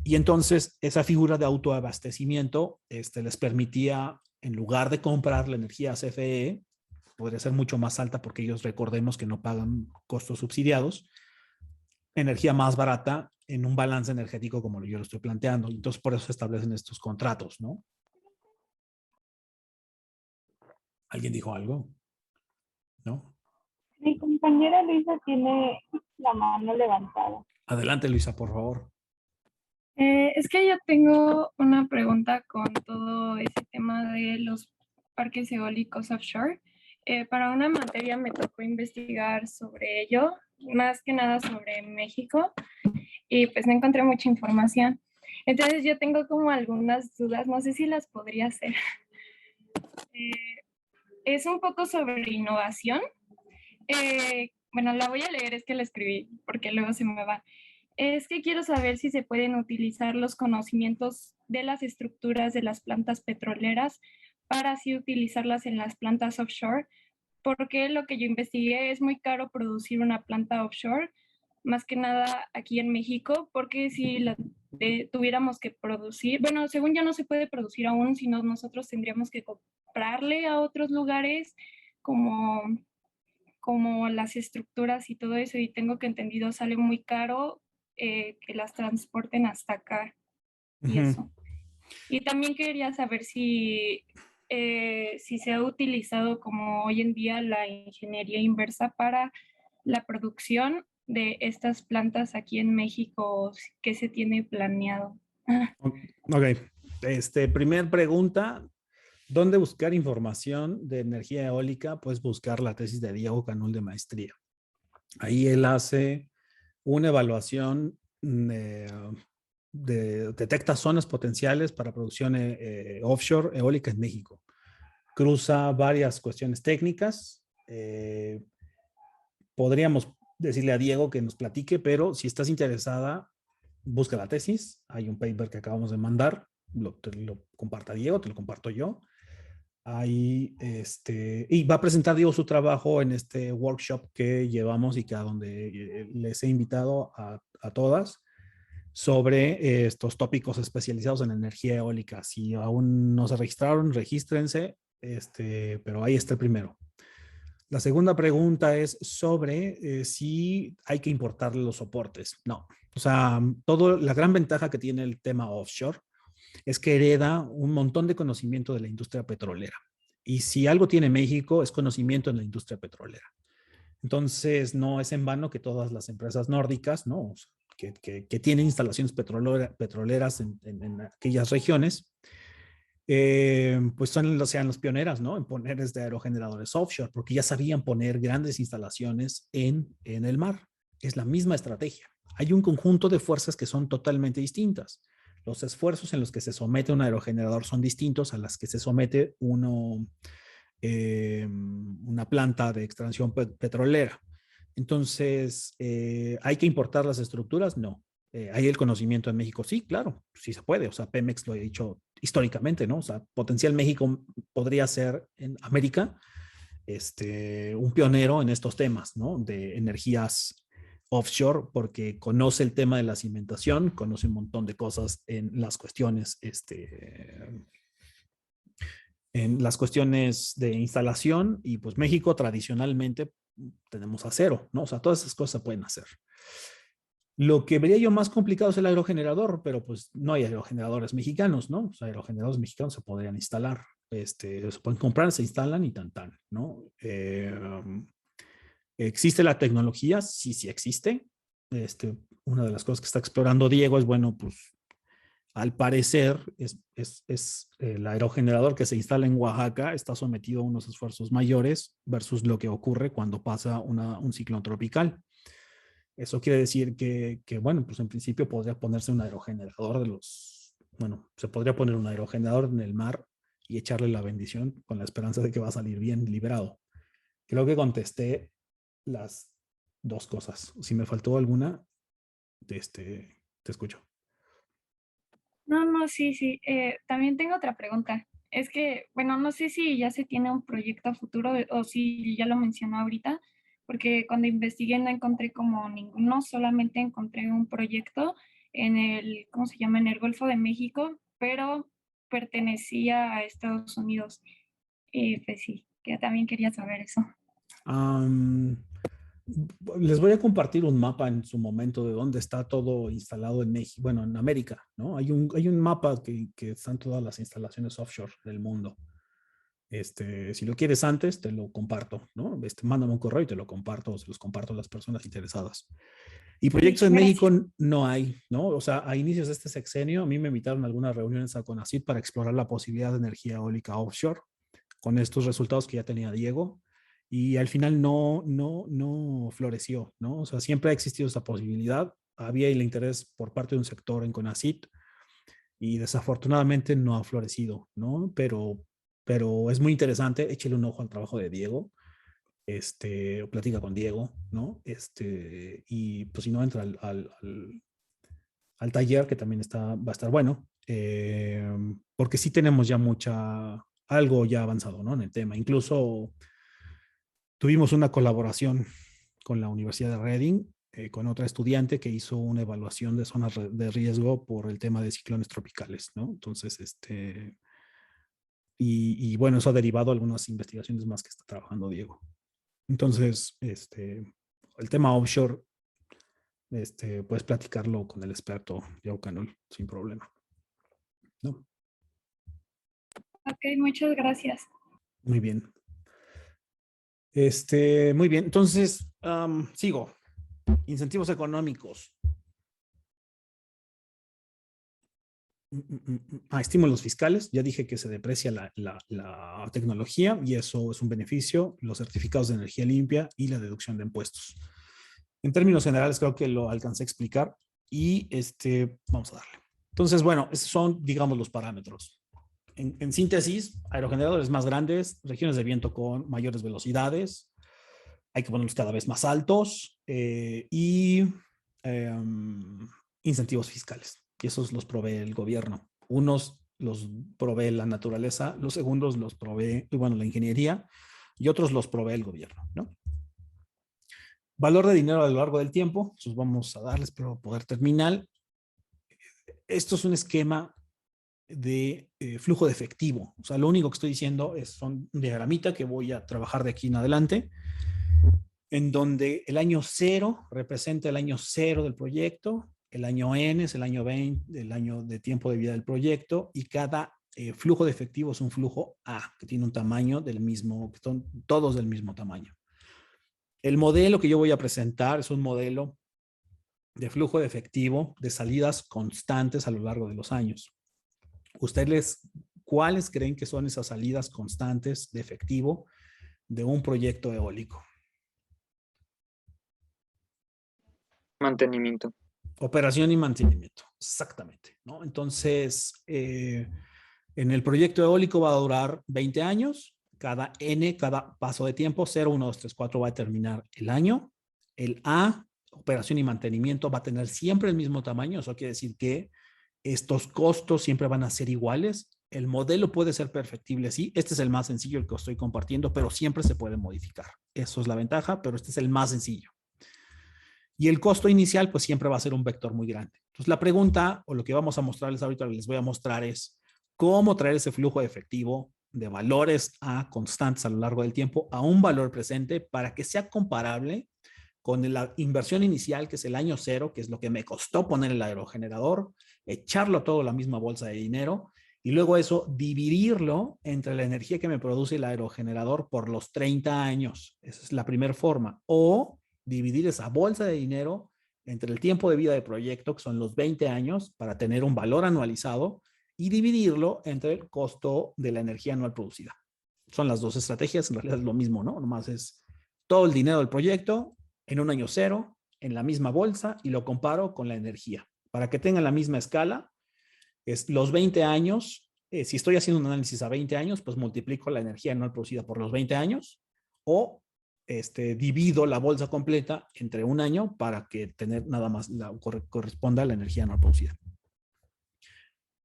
Y entonces esa figura de autoabastecimiento les permitía, en lugar de comprar la energía a CFE, podría ser mucho más alta porque ellos recordemos que no pagan costos subsidiados, energía más barata en un balance energético como yo lo estoy planteando. Entonces por eso se establecen estos contratos, ¿no? ¿Alguien dijo algo? ¿No? Mi compañera Luisa tiene la mano levantada. Adelante, Luisa, por favor. Es que yo tengo una pregunta con todo ese tema de los parques eólicos offshore. Para una materia me tocó investigar sobre ello, más que nada sobre México, y pues no encontré mucha información. Entonces yo tengo como algunas dudas, no sé si las podría hacer. Es un poco sobre innovación. Bueno, la voy a leer, es que la escribí, porque luego se me va. Es que quiero saber si se pueden utilizar los conocimientos de las estructuras de las plantas petroleras para así utilizarlas en las plantas offshore, porque lo que yo investigué es muy caro producir una planta offshore, más que nada aquí en México, porque si la tuviéramos que producir, bueno, según yo no se puede producir aún, sino nosotros tendríamos que comprarle a otros lugares como las estructuras y todo eso, y tengo que entendido sale muy caro que las transporten hasta acá y eso. Y también quería saber si se ha utilizado como hoy en día la ingeniería inversa para la producción de estas plantas aquí en México, ¿qué se tiene planeado? Ok, primer pregunta, ¿dónde buscar información de energía eólica? Pues buscar la tesis de Diego Canul de maestría. Ahí él hace una evaluación detecta zonas potenciales para producción offshore eólica en México. Cruza varias cuestiones técnicas. Podríamos decirle a Diego que nos platique, pero si estás interesada, busca la tesis. Hay un paper que acabamos de mandar. Te lo comparta Diego, te lo comparto yo. Ahí, y va a presentar Diego su trabajo en este workshop que llevamos y que a donde les he invitado a todas sobre estos tópicos especializados en energía eólica. Si aún no se registraron, regístrense, pero ahí está el primero. La segunda pregunta es sobre si hay que importar los soportes. No, o sea, la gran ventaja que tiene el tema offshore es que hereda un montón de conocimiento de la industria petrolera. Y si algo tiene México es conocimiento en la industria petrolera. Entonces, no es en vano que todas las empresas nórdicas, ¿no? Que tienen instalaciones petroleras en aquellas regiones, pues sean las pioneras, ¿no? En poner aerogeneradores offshore, porque ya sabían poner grandes instalaciones en el mar. Es la misma estrategia. Hay un conjunto de fuerzas que son totalmente distintas. Los esfuerzos en los que se somete un aerogenerador son distintos a las que se somete una planta de extracción petrolera. Entonces, ¿hay que importar las estructuras? No. ¿Hay el conocimiento en México? Sí, claro, sí se puede. O sea, Pemex lo ha dicho históricamente, ¿no? O sea, potencial México podría ser en América un pionero en estos temas, ¿no? De energías offshore, porque conoce el tema de la cimentación, conoce un montón de cosas en las cuestiones de instalación, y pues México tradicionalmente tenemos acero, ¿no? O sea, todas esas cosas se pueden hacer. Lo que vería yo más complicado es el aerogenerador, pero pues no hay aerogeneradores mexicanos, ¿no? O sea, aerogeneradores mexicanos se podrían instalar, se pueden comprar, se instalan y tan, ¿no? ¿Existe la tecnología? Sí, sí existe. Una de las cosas que está explorando Diego es, bueno, pues al parecer el aerogenerador que se instala en Oaxaca está sometido a unos esfuerzos mayores versus lo que ocurre cuando pasa un ciclón tropical. Eso quiere decir bueno, pues en principio podría ponerse un aerogenerador se podría poner un aerogenerador en el mar y echarle la bendición con la esperanza de que va a salir bien liberado. Creo que contesté las dos cosas. Si me faltó alguna, te escucho. No, sí, sí. También tengo otra pregunta. Es que, bueno, no sé si ya se tiene un proyecto a futuro o si ya lo mencionó ahorita, porque cuando investigué no encontré como ninguno, solamente encontré un proyecto ¿cómo se llama? En el Golfo de México, pero pertenecía a Estados Unidos. Y pues sí, que también quería saber eso. Les voy a compartir un mapa en su momento de dónde está todo instalado en México, bueno, en América, ¿no? Hay un mapa que están todas las instalaciones offshore del mundo. Si lo quieres antes, te lo comparto, ¿no? Mándame un correo y te lo comparto, se los comparto a las personas interesadas. Y proyectos en México no hay, ¿no? O sea, a inicios de este sexenio, a mí me invitaron a algunas reuniones a CONACYT para explorar la posibilidad de energía eólica offshore, con estos resultados que ya tenía Diego, y al final no floreció, ¿no? O sea, siempre ha existido esa posibilidad, había el interés por parte de un sector en CONACYT, y desafortunadamente no ha florecido, ¿no? Pero es muy interesante, échale un ojo al trabajo de Diego, platica con Diego, ¿no? Y pues si no, entra al taller, que también va a estar bueno, porque sí tenemos ya algo ya avanzado, ¿no? En el tema. Incluso tuvimos una colaboración con la Universidad de Reading, con otra estudiante que hizo una evaluación de zonas de riesgo por el tema de ciclones tropicales, ¿no? Entonces, y bueno, eso ha derivado a algunas investigaciones más que está trabajando Diego. Entonces, el tema offshore, puedes platicarlo con el experto Diego Canol sin problema, ¿no? Ok, muchas gracias. Muy bien. Muy bien. Entonces, sigo. Incentivos económicos. Estímulos fiscales. Ya dije que se deprecia la tecnología y eso es un beneficio. Los certificados de energía limpia y la deducción de impuestos. En términos generales, creo que lo alcancé a explicar y vamos a darle. Entonces, bueno, esos son, digamos, los parámetros. En síntesis, aerogeneradores más grandes, regiones de viento con mayores velocidades, hay que ponerlos cada vez más altos y incentivos fiscales. Y esos los provee el gobierno. Unos los provee la naturaleza, los segundos los provee, bueno, la ingeniería, y otros los provee el gobierno, ¿no? Valor de dinero a lo largo del tiempo, pues vamos a darles, pero poder terminar. Esto es un esquema de flujo de efectivo. O sea, lo único que estoy diciendo son un diagramita que voy a trabajar de aquí en adelante, en donde el año 0 representa el año 0 del proyecto, el año N es el año 20, el año de tiempo de vida del proyecto, y cada flujo de efectivo es un flujo A, que tiene un tamaño del mismo, que son todos del mismo tamaño. El modelo que yo voy a presentar es un modelo de flujo de efectivo de salidas constantes a lo largo de los años. Ustedes ¿cuáles creen que son esas salidas constantes de efectivo de un proyecto eólico? Mantenimiento. Operación y mantenimiento, exactamente, ¿no? Entonces, en el proyecto eólico va a durar 20 años, cada paso de tiempo, 0, 1, 2, 3, 4 va a terminar el año. El A, operación y mantenimiento, va a tener siempre el mismo tamaño, eso quiere decir que estos costos siempre van a ser iguales. El modelo puede ser perfectible, sí. Este es el más sencillo, el que estoy compartiendo, pero siempre se puede modificar. Eso es la ventaja, pero este es el más sencillo. Y el costo inicial, pues siempre va a ser un vector muy grande. Entonces, la pregunta, o lo que vamos a mostrarles ahorita, les voy a mostrar es cómo traer ese flujo de efectivo de valores A constantes a lo largo del tiempo a un valor presente para que sea comparable con la inversión inicial, que es el año 0, que es lo que me costó poner el aerogenerador, echarlo todo a la misma bolsa de dinero, y luego eso dividirlo entre la energía que me produce el aerogenerador por los 30 años. Esa es la primera forma. O dividir esa bolsa de dinero entre el tiempo de vida de proyecto, que son los 20 años, para tener un valor anualizado, y dividirlo entre el costo de la energía anual producida. Son las dos estrategias, en realidad es lo mismo, ¿no? Nomás es todo el dinero del proyecto en un año 0, en la misma bolsa, y lo comparo con la energía. Para que tengan la misma escala, es los 20 años, si estoy haciendo un análisis a 20 años, pues multiplico la energía anual producida por los 20 años, o divido la bolsa completa entre un año para que tener nada más corresponda a la energía anual producida.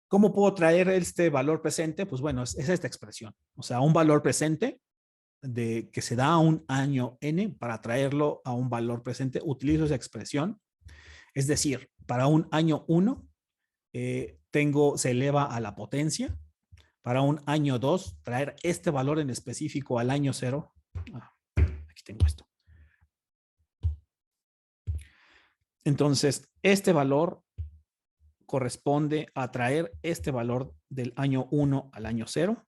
¿Cómo puedo traer este valor presente? Pues bueno, es esta expresión. O sea, un valor presente que se da a un año n, para traerlo a un valor presente, utilizo esa expresión. Es decir, para un año 1, se eleva a la potencia. Para un año 2, traer este valor en específico al año 0. Aquí tengo esto. Entonces, este valor corresponde a traer este valor del año 1 al año 0.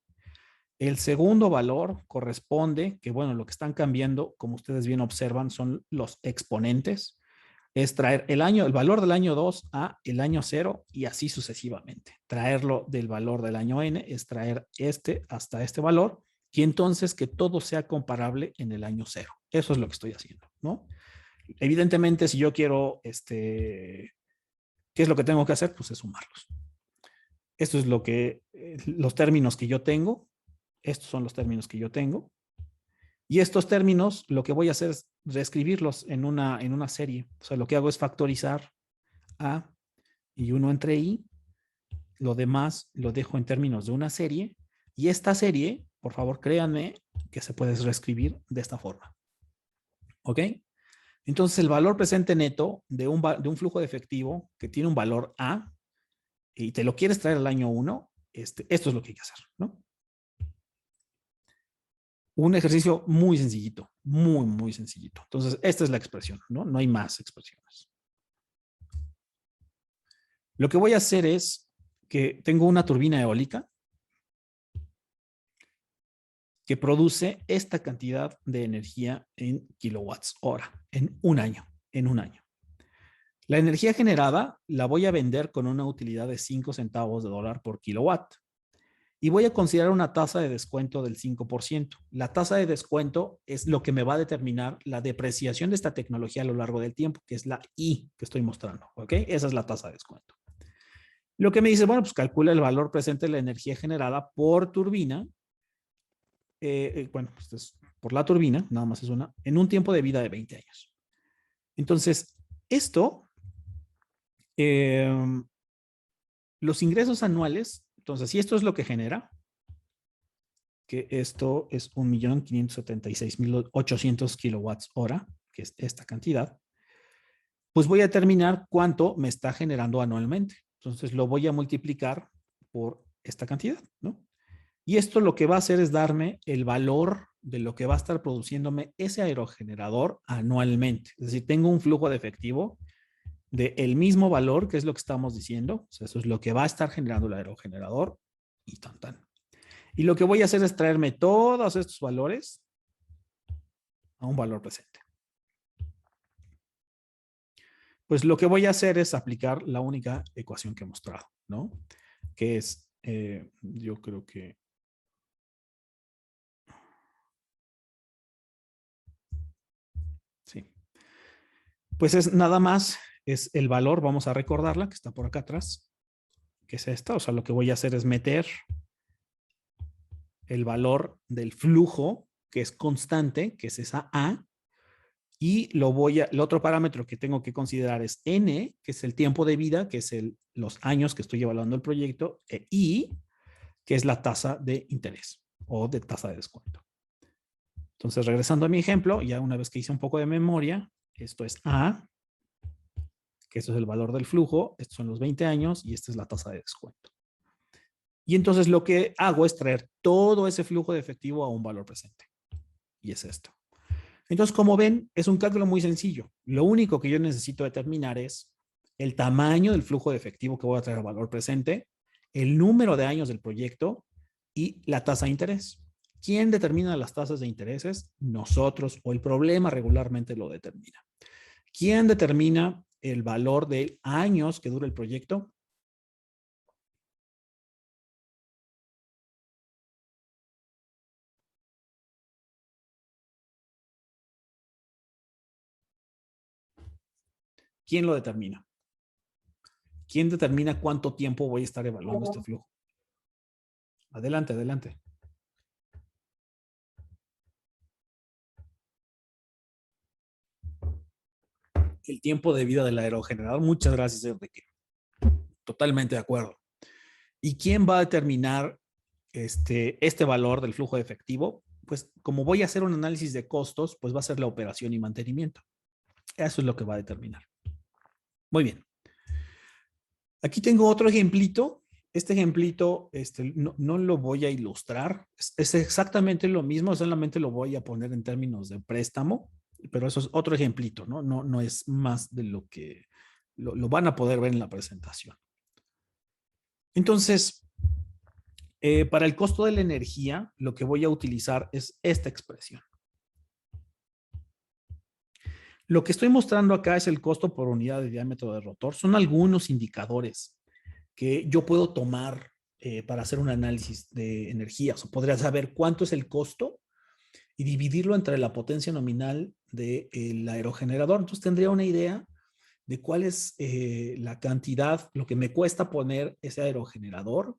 El segundo valor corresponde, que bueno, lo que están cambiando, como ustedes bien observan, son los exponentes. Es traer el valor del año 2 a el año 0 y así sucesivamente. Traerlo del valor del año n es traer hasta este valor, y entonces que todo sea comparable en el año 0. Eso es lo que estoy haciendo, ¿no? Evidentemente, si yo quiero, ¿qué es lo que tengo que hacer? Pues es sumarlos. Esto es los términos que yo tengo. Estos son los términos que yo tengo. Y estos términos, lo que voy a hacer es reescribirlos en una serie. O sea, lo que hago es factorizar A y 1 entre I. Lo demás lo dejo en términos de una serie. Y esta serie, por favor, créanme que se puede reescribir de esta forma. ¿Ok? Entonces, el valor presente neto de un flujo de efectivo que tiene un valor A y te lo quieres traer al año 1, esto es lo que hay que hacer, ¿no? Un ejercicio muy sencillito, muy, muy sencillito. Entonces, esta es la expresión, ¿no? No hay más expresiones. Lo que voy a hacer es que tengo una turbina eólica que produce esta cantidad de energía en kilowatts hora en un año. La energía generada la voy a vender con una utilidad de 5 centavos de dólar por kilowatt. Y voy a considerar una tasa de descuento del 5%. La tasa de descuento es lo que me va a determinar la depreciación de esta tecnología a lo largo del tiempo, que es la I que estoy mostrando. ¿Ok? Esa es la tasa de descuento. Lo que me dice, bueno, pues calcula el valor presente de la energía generada por turbina. Bueno, pues es por la turbina, nada más es una, en un tiempo de vida de 20 años. Entonces, los ingresos anuales, entonces, si esto es lo que genera, que esto es 1.576.800 kilowatts hora, que es esta cantidad, pues voy a determinar cuánto me está generando anualmente. Entonces, lo voy a multiplicar por esta cantidad, ¿no? Y esto lo que va a hacer es darme el valor de lo que va a estar produciéndome ese aerogenerador anualmente. Es decir, tengo un flujo de efectivo del mismo valor, que es lo que estamos diciendo. O sea, eso es lo que va a estar generando el aerogenerador y tan. Y lo que voy a hacer es traerme todos estos valores a un valor presente. Pues lo que voy a hacer es aplicar la única ecuación que he mostrado, ¿no? Que es yo creo que... Sí. Pues es nada más, es el valor, vamos a recordarla, que está por acá atrás, que es esta. O sea, lo que voy a hacer es meter el valor del flujo, que es constante, que es esa A, y el otro parámetro que tengo que considerar es N, que es el tiempo de vida, que es los años que estoy evaluando el proyecto, e I, que es la tasa de interés o de tasa de descuento. Entonces, regresando a mi ejemplo, ya una vez que hice un poco de memoria, esto es A, que esto es el valor del flujo, estos son los 20 años y esta es la tasa de descuento. Y entonces lo que hago es traer todo ese flujo de efectivo a un valor presente. Y es esto. Entonces, como ven, es un cálculo muy sencillo. Lo único que yo necesito determinar es el tamaño del flujo de efectivo que voy a traer al valor presente, el número de años del proyecto y la tasa de interés. ¿Quién determina las tasas de intereses? Nosotros, o el problema regularmente lo determina. ¿Quién determina el valor de años que dura el proyecto? ¿Quién lo determina? ¿Quién determina cuánto tiempo voy a estar evaluando este flujo? Adelante, adelante. El tiempo de vida del aerogenerador. Muchas gracias, Enrique. Totalmente de acuerdo. ¿Y quién va a determinar este valor del flujo de efectivo? Pues como voy a hacer un análisis de costos, pues va a ser la operación y mantenimiento. Eso es lo que va a determinar. Muy bien. Aquí tengo otro ejemplito. Este ejemplito no lo voy a ilustrar. Es exactamente lo mismo, solamente lo voy a poner en términos de préstamo, pero eso es otro ejemplito, ¿no? No es más de lo que lo van a poder ver en la presentación. Entonces, para el costo de la energía, lo que voy a utilizar es esta expresión. Lo que estoy mostrando acá es el costo por unidad de diámetro de rotor. Son algunos indicadores que yo puedo tomar para hacer un análisis de energías. O podría saber cuánto es el costo y dividirlo entre la potencia nominal del aerogenerador. Entonces tendría una idea de cuál es la cantidad, lo que me cuesta poner ese aerogenerador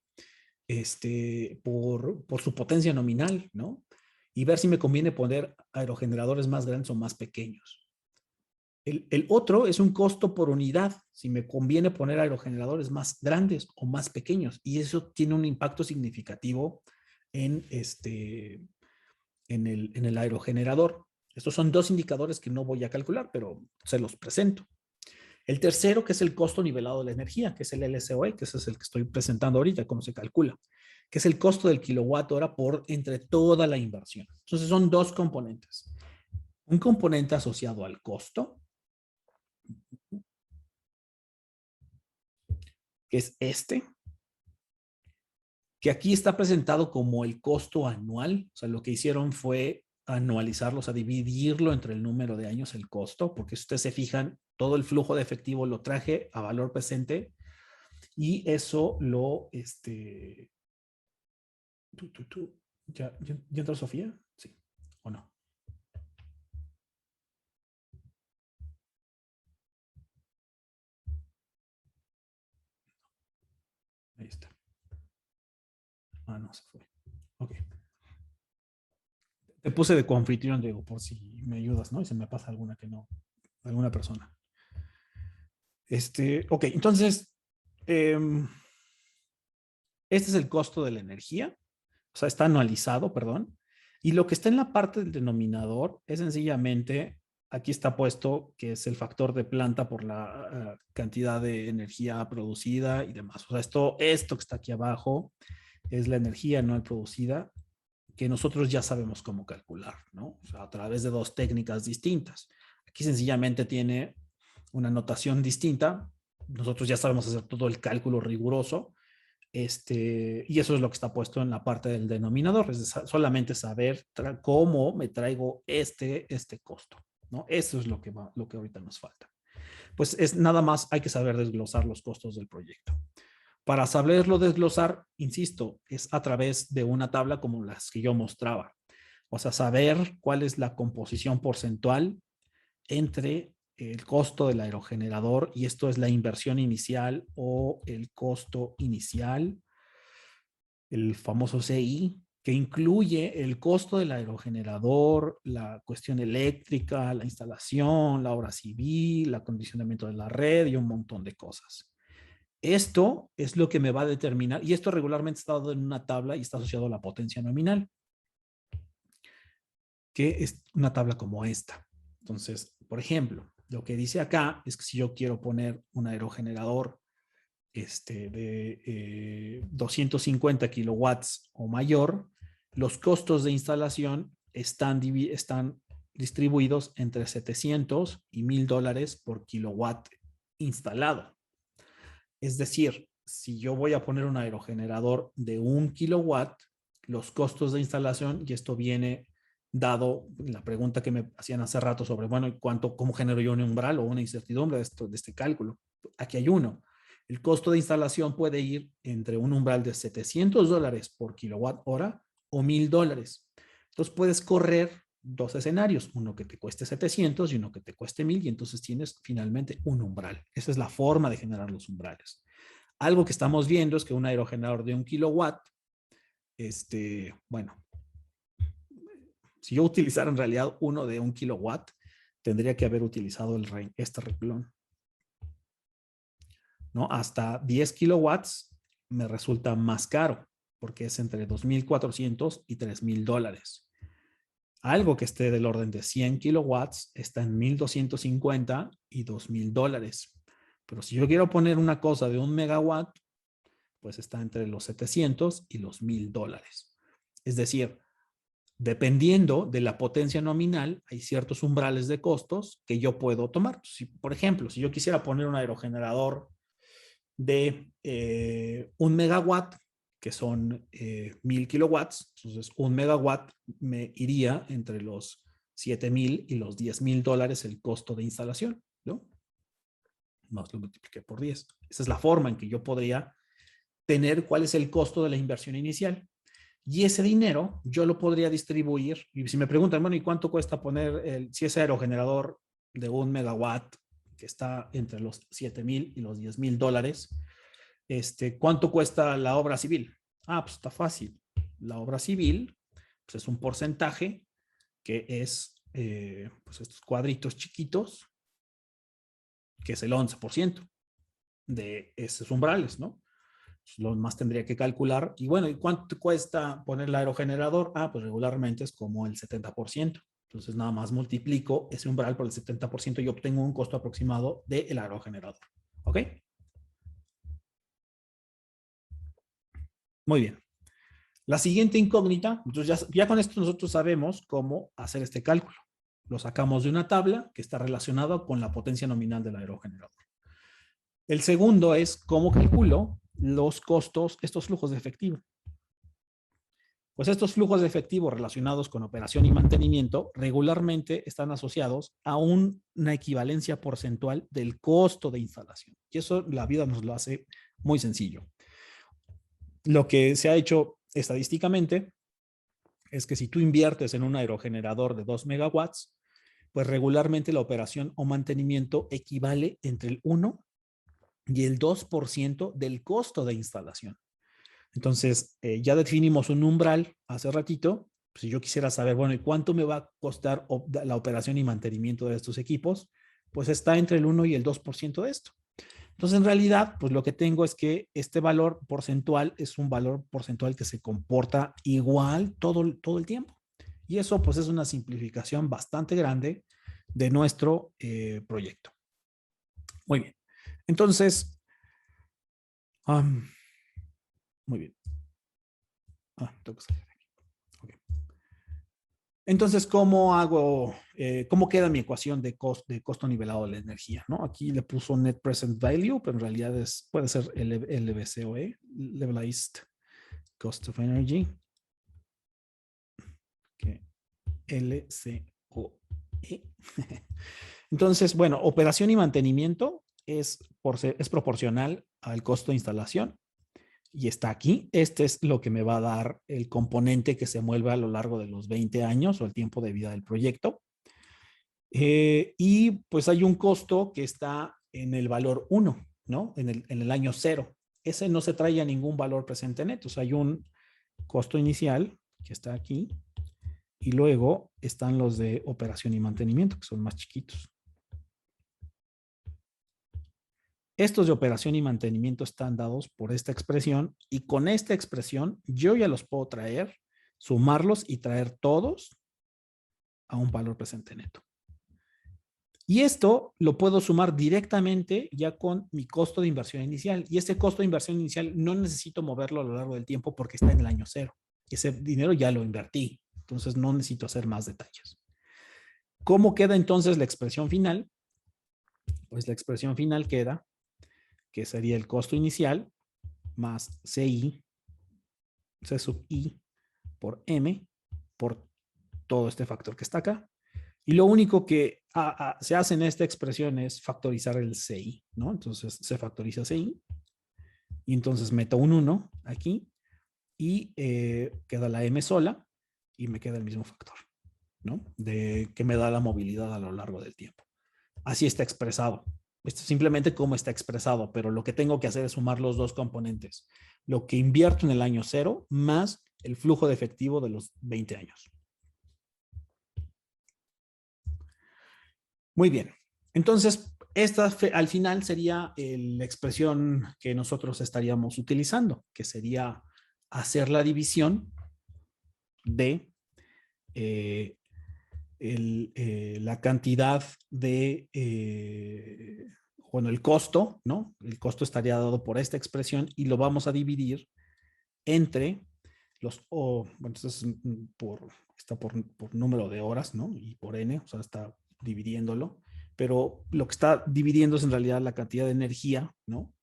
por su potencia nominal, ¿no? Y ver si me conviene poner aerogeneradores más grandes o más pequeños. El otro es un costo por unidad, si me conviene poner aerogeneradores más grandes o más pequeños. Y eso tiene un impacto significativo en el aerogenerador. Estos son dos indicadores que no voy a calcular, pero se los presento. El tercero, que es el costo nivelado de la energía, que es el LCOE, que ese es el que estoy presentando ahorita, cómo se calcula, que es el costo del kilowatt hora por entre toda la inversión. Entonces son dos componentes. Un componente asociado al costo, que es que aquí está presentado como el costo anual. O sea, lo que hicieron fue anualizarlo, o sea, dividirlo entre el número de años el costo, porque si ustedes se fijan, todo el flujo de efectivo lo traje a valor presente y eso lo, ¿Ya entró Sofía? Sí, ¿o no? Ahí está. Ah, no, se fue. Ok. Te puse de coanfitrión, Diego, por si me ayudas, ¿no? Y se me pasa alguna que no, alguna persona. Ok, entonces, este es el costo de la energía, o sea, está anualizado, perdón, y lo que está en la parte del denominador es sencillamente, aquí está puesto que es el factor de planta por la cantidad de energía producida y demás. O sea, esto que está aquí abajo es la energía anual producida que nosotros ya sabemos cómo calcular, ¿no? O sea, a través de dos técnicas distintas. Aquí sencillamente tiene una notación distinta. Nosotros ya sabemos hacer todo el cálculo riguroso. Y eso es lo que está puesto en la parte del denominador, es solamente saber cómo me traigo este costo, ¿no? Eso es lo que ahorita nos falta. Pues es nada más, hay que saber desglosar los costos del proyecto. Para saberlo desglosar, insisto, es a través de una tabla como las que yo mostraba. O sea, saber cuál es la composición porcentual entre el costo del aerogenerador, y esto es la inversión inicial o el costo inicial, el famoso CI, que incluye el costo del aerogenerador, la cuestión eléctrica, la instalación, la obra civil, el acondicionamiento de la red y un montón de cosas. Esto es lo que me va a determinar, y esto regularmente está dado en una tabla y está asociado a la potencia nominal, que es una tabla como esta. Entonces, por ejemplo, lo que dice acá es que si yo quiero poner un aerogenerador de 250 kilowatts o mayor, los costos de instalación están distribuidos entre 700 y $1,000 por kilowatt instalado. Es decir, si yo voy a poner un aerogenerador de 1 kilowatt, los costos de instalación, y esto viene dado la pregunta que me hacían hace rato sobre, bueno, ¿cómo genero yo un umbral o una incertidumbre de este cálculo? Aquí hay uno. El costo de instalación puede ir entre un umbral de $700 por kilowatt hora o $1,000. Entonces puedes correr dos escenarios, uno que te cueste 700 y uno que te cueste 1,000, y entonces tienes finalmente un umbral. Esa es la forma de generar los umbrales. Algo que estamos viendo es que un aerogenerador de 1 kilowatt, bueno, si yo utilizara en realidad uno de 1 kilowatt, tendría que haber utilizado este renglón, ¿no? Hasta 10 kilowatts me resulta más caro, porque es entre $2,400 y $3,000. Algo que esté del orden de 100 kilowatts está en $1,250 y $2,000. Pero si yo quiero poner una cosa de 1 megawatt, pues está entre los 700 y los $1,000. Es decir, dependiendo de la potencia nominal, hay ciertos umbrales de costos que yo puedo tomar. Por ejemplo, si yo quisiera poner un aerogenerador de 1 megawatt, que son 1,000 kilowatts, entonces 1 megawatt me iría entre los 7,000 y los $10,000 el costo de instalación, ¿no? Más lo multipliqué por 10. Esa es la forma en que yo podría tener cuál es el costo de la inversión inicial. Y ese dinero yo lo podría distribuir. Y si me preguntan, bueno, ¿y cuánto cuesta poner si ese aerogenerador de 1 megawatt que está entre los 7,000 y los $10,000, ¿cuánto cuesta la obra civil? Ah, pues está fácil. La obra civil, pues es un porcentaje que es, pues estos cuadritos chiquitos, que es el 11% de esos umbrales, ¿no? Lo más tendría que calcular. Y bueno, ¿y cuánto cuesta poner el aerogenerador? Ah, pues regularmente es como el 70%. Entonces nada más multiplico ese umbral por el 70% y obtengo un costo aproximado del aerogenerador. ¿Ok? Muy bien. La siguiente incógnita, entonces ya con esto nosotros sabemos cómo hacer este cálculo. Lo sacamos de una tabla que está relacionada con la potencia nominal del aerogenerador. El segundo es cómo calculo los costos, estos flujos de efectivo. Pues estos flujos de efectivo relacionados con operación y mantenimiento regularmente están asociados a una equivalencia porcentual del costo de instalación. Y eso la vida nos lo hace muy sencillo. Lo que se ha hecho estadísticamente es que si tú inviertes en un aerogenerador de 2 megawatts, pues regularmente la operación o mantenimiento equivale entre el 1 y el 2% del costo de instalación. Entonces, ya definimos un umbral hace ratito. Si yo quisiera saber, bueno, ¿y cuánto me va a costar la operación y mantenimiento de estos equipos? Pues está entre el 1 y el 2% de esto. Entonces, en realidad, pues lo que tengo es que este valor porcentual es un valor porcentual que se comporta igual todo el tiempo. Y eso, pues, es una simplificación bastante grande de nuestro proyecto. Muy bien. Entonces, muy bien. Tengo que salir de aquí. Okay. Entonces, ¿cómo hago, cómo queda mi ecuación de costo nivelado de la energía? ¿No? Aquí le puso Net Present Value, pero en realidad puede ser LBCOE, Levelized Cost of Energy. Okay. LCOE. Entonces, bueno, operación y mantenimiento es proporcional al costo de instalación. y está aquí. Este es lo que me va a dar el componente que se mueve a lo largo de los 20 años o el tiempo de vida del proyecto. Y pues hay un costo que está en el valor 1, ¿no? En el año 0. Ese no se trae a ningún valor presente neto. O sea, hay un costo inicial que está aquí y luego están los de operación y mantenimiento, que son más chiquitos. Estos de operación y mantenimiento están dados por esta expresión y con esta expresión yo ya los puedo traer, sumarlos y traer todos a un valor presente neto. Y esto lo puedo sumar directamente ya con mi costo de inversión inicial. Y ese costo de inversión inicial no necesito moverlo a lo largo del tiempo porque está en el año 0. Ese dinero ya lo invertí. Entonces no necesito hacer más detalles. ¿Cómo queda entonces la expresión final? Pues la expresión final queda que sería el costo inicial más CI, C sub I por M, por todo este factor que está acá. Y lo único que se hace en esta expresión es factorizar el CI, ¿no? Entonces se factoriza CI y entonces meto un 1 aquí y queda la M sola y me queda el mismo factor, ¿no? Que me da la movilidad a lo largo del tiempo. Así está expresado. Esto es simplemente cómo está expresado, pero lo que tengo que hacer es sumar los dos componentes. Lo que invierto en el año 0 más el flujo de efectivo de los 20 años. Muy bien. Entonces, esta al final sería la expresión que nosotros estaríamos utilizando, que sería hacer la división de la cantidad de, bueno, el costo, ¿no? El costo estaría dado por esta expresión y lo vamos a dividir entre los, bueno, entonces está por número de horas, ¿no? Y por N, o sea, está dividiéndolo, pero lo que está dividiendo es en realidad la cantidad de energía, ¿no?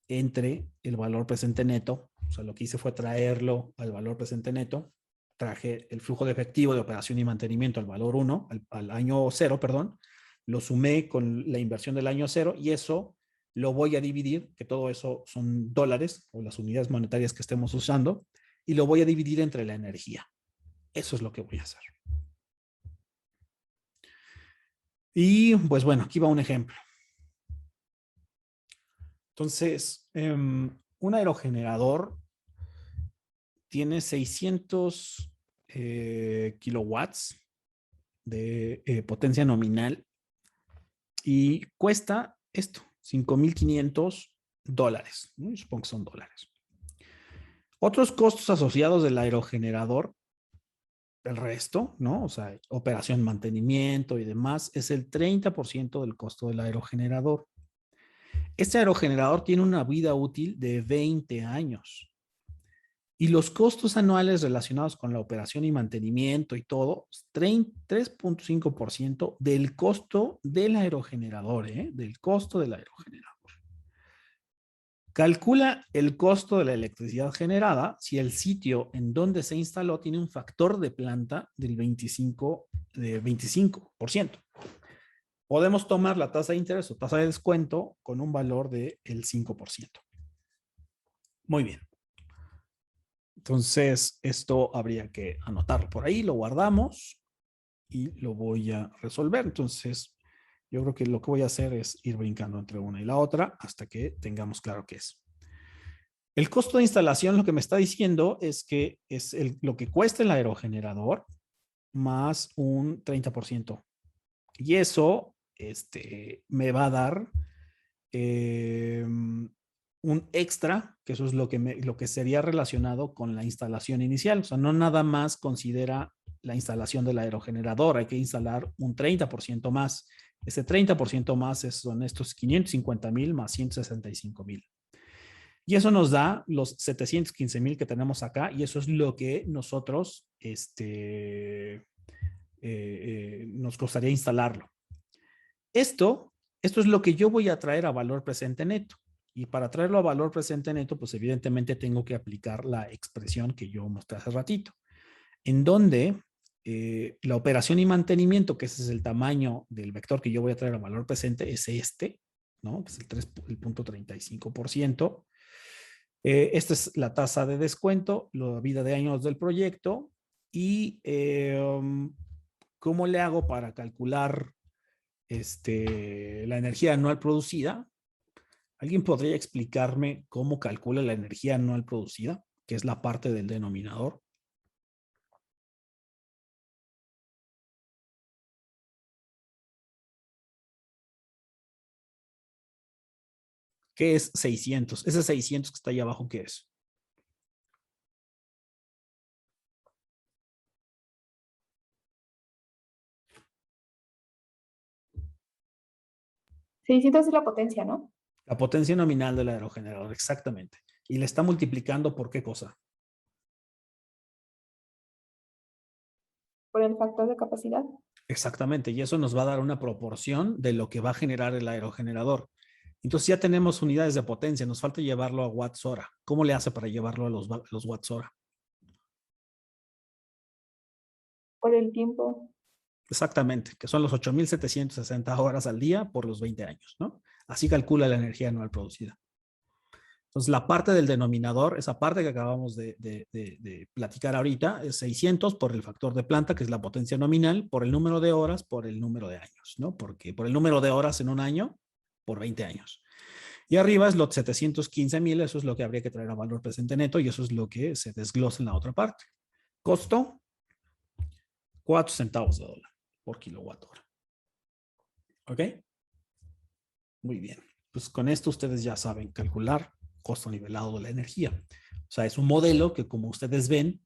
Entre el valor presente neto, o sea, lo que hice fue traerlo al valor presente neto, traje el flujo de efectivo de operación y mantenimiento al valor 1, al año 0, perdón, lo sumé con la inversión del año 0 y eso lo voy a dividir, que todo eso son dólares o las unidades monetarias que estemos usando, y lo voy a dividir entre la energía. Eso es lo que voy a hacer. Y pues bueno, aquí va un ejemplo. Entonces, un aerogenerador tiene 600 kilowatts de potencia nominal y cuesta esto, $5,500, ¿no? Supongo que son dólares. Otros costos asociados del aerogenerador, el resto, ¿no? O sea, operación, mantenimiento y demás, es el 30% del costo del aerogenerador. Este aerogenerador tiene una vida útil de 20 años. Y los costos anuales relacionados con la operación y mantenimiento y todo, 3.5% del costo del aerogenerador, del costo del aerogenerador. Calcula el costo de la electricidad generada si el sitio en donde se instaló tiene un factor de planta del 25%. Podemos tomar la tasa de interés o tasa de descuento con un valor del 5%. Muy bien. Entonces, esto habría que anotarlo por ahí, lo guardamos y lo voy a resolver. Entonces, yo creo que lo que voy a hacer es ir brincando entre una y la otra hasta que tengamos claro qué es. El costo de instalación, lo que me está diciendo es que es lo que cuesta el aerogenerador más un 30%. Y eso me va a dar un extra, que eso es lo que sería relacionado con la instalación inicial. O sea, no nada más considera la instalación del aerogenerador, hay que instalar un 30% más. Ese 30% más son estos 550,000 más 165,000. Y eso nos da los 715,000 que tenemos acá y eso es lo que nosotros nos costaría instalarlo. Esto es lo que yo voy a traer a valor presente neto. Y para traerlo a valor presente neto, pues evidentemente tengo que aplicar la expresión que yo mostré hace ratito, en donde la operación y mantenimiento, que ese es el tamaño del vector que yo voy a traer a valor presente, es ¿no? Que es el 0.35%. Esta es la tasa de descuento, la vida de años del proyecto y ¿cómo le hago para calcular la energía anual producida? ¿Alguien podría explicarme cómo calcula la energía anual producida, que es la parte del denominador? ¿Qué es 600? Ese 600 que está ahí abajo, ¿qué es? ¿600 es la potencia, no? La potencia nominal del aerogenerador, exactamente. Y le está multiplicando por qué cosa. Por el factor de capacidad. Exactamente. Y eso nos va a dar una proporción de lo que va a generar el aerogenerador. Entonces ya tenemos unidades de potencia. Nos falta llevarlo a watts hora. ¿Cómo le hace para llevarlo a los watts hora? Por el tiempo. Exactamente, que son los 8,760 horas al día por los 20 años, ¿no? Así calcula la energía anual producida. Entonces, la parte del denominador, esa parte que acabamos de platicar ahorita, es 600 por el factor de planta, que es la potencia nominal, por el número de horas, por el número de años, ¿no? Porque por el número de horas en un año, por 20 años. Y arriba es los 715,000, eso es lo que habría que traer a valor presente neto y eso es lo que se desglosa en la otra parte. Costo, 4 centavos de dólar por kilowatt hora. ¿Ok? Muy bien. Pues con esto ustedes ya saben calcular costo nivelado de la energía. O sea, es un modelo que, como ustedes ven,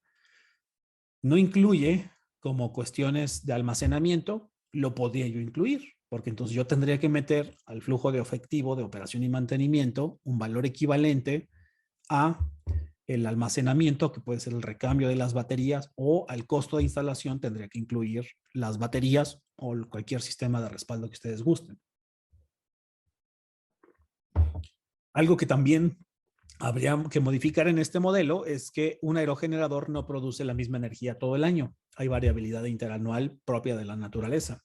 no incluye como cuestiones de almacenamiento, lo podría yo incluir, porque entonces yo tendría que meter al flujo de efectivo de operación y mantenimiento un valor equivalente a el almacenamiento, que puede ser el recambio de las baterías, o al costo de instalación tendría que incluir las baterías o cualquier sistema de respaldo que ustedes gusten. Algo que también habría que modificar en este modelo es que un aerogenerador no produce la misma energía todo el año. Hay variabilidad interanual propia de la naturaleza.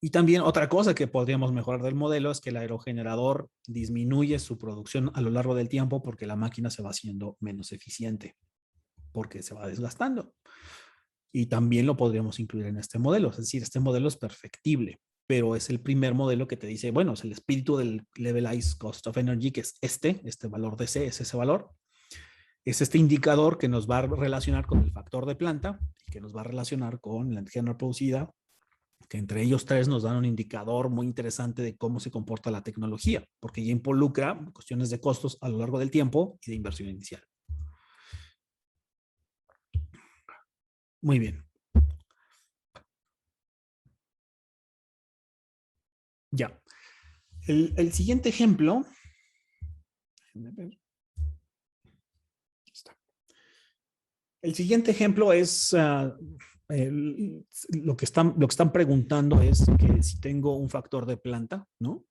Y también otra cosa que podríamos mejorar del modelo es que el aerogenerador disminuye su producción a lo largo del tiempo porque la máquina se va haciendo menos eficiente, porque se va desgastando. Y también lo podríamos incluir en este modelo. Es decir, este modelo es perfectible, pero es el primer modelo que te dice, bueno, es el espíritu del Levelized Cost of Energy, que es este valor de C, es ese valor. Es este indicador que nos va a relacionar con el factor de planta y que nos va a relacionar con la energía no producida, que entre ellos tres nos dan un indicador muy interesante de cómo se comporta la tecnología, porque ya involucra cuestiones de costos a lo largo del tiempo y de inversión inicial. Muy bien. Ya. El siguiente ejemplo. Déjenme ver. Aquí está. El siguiente ejemplo es lo que están preguntando es que si tengo un factor de planta, ¿no?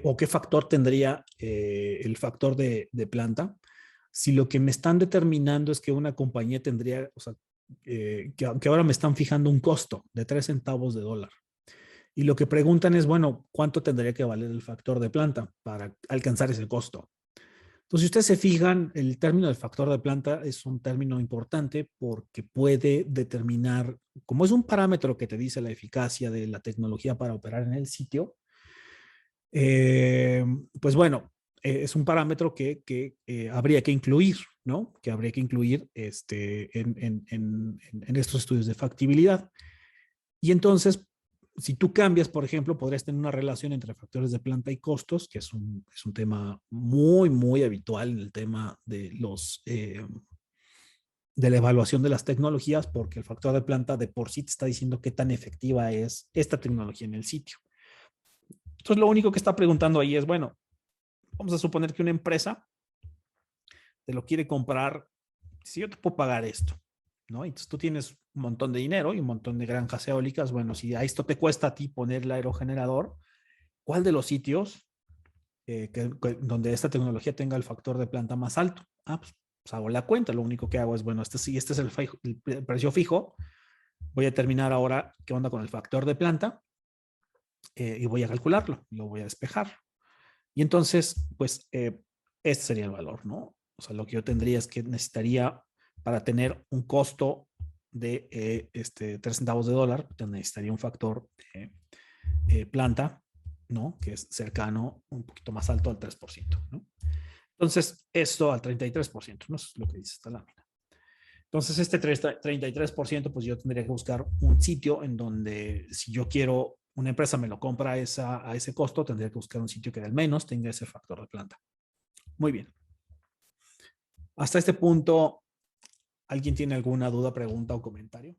O qué factor tendría el factor de planta. Si lo que me están determinando es que una compañía tendría, o sea, que ahora me están fijando un costo de 3 centavos de dólar. Y lo que preguntan es, bueno, ¿cuánto tendría que valer el factor de planta para alcanzar ese costo? Entonces, si ustedes se fijan, el término del factor de planta es un término importante porque puede determinar, como es un parámetro que te dice la eficacia de la tecnología para operar en el sitio, pues bueno, es un parámetro que habría que incluir, ¿no? Que habría que incluir en estos estudios de factibilidad. Y entonces, si tú cambias, por ejemplo, podrías tener una relación entre factores de planta y costos, que es un tema muy, muy habitual en el tema de de la evaluación de las tecnologías, porque el factor de planta de por sí te está diciendo qué tan efectiva es esta tecnología en el sitio. Entonces, lo único que está preguntando ahí es, bueno, vamos a suponer que una empresa te lo quiere comprar, si yo te puedo pagar esto, ¿no? Entonces tú tienes un montón de dinero y un montón de granjas eólicas. Bueno, si a esto te cuesta a ti poner el aerogenerador, ¿cuál de los sitios donde esta tecnología tenga el factor de planta más alto? Pues hago la cuenta. Lo único que hago es, bueno, este es el precio fijo. Voy a determinar ahora qué onda con el factor de planta y voy a calcularlo, lo voy a despejar. Y entonces, pues este sería el valor, ¿no? O sea, lo que yo tendría es que necesitaría, para tener un costo de 3 centavos de dólar, necesitaría un factor de planta, ¿no? Que es cercano, un poquito más alto al 3%, ¿no? Entonces, esto al 33%, ¿no? Eso es lo que dice esta lámina. Entonces, este 33%, pues yo tendría que buscar un sitio en donde, si yo quiero, una empresa me lo compra a ese costo, tendría que buscar un sitio que al menos tenga ese factor de planta. Muy bien. Hasta este punto, ¿alguien tiene alguna duda, pregunta o comentario?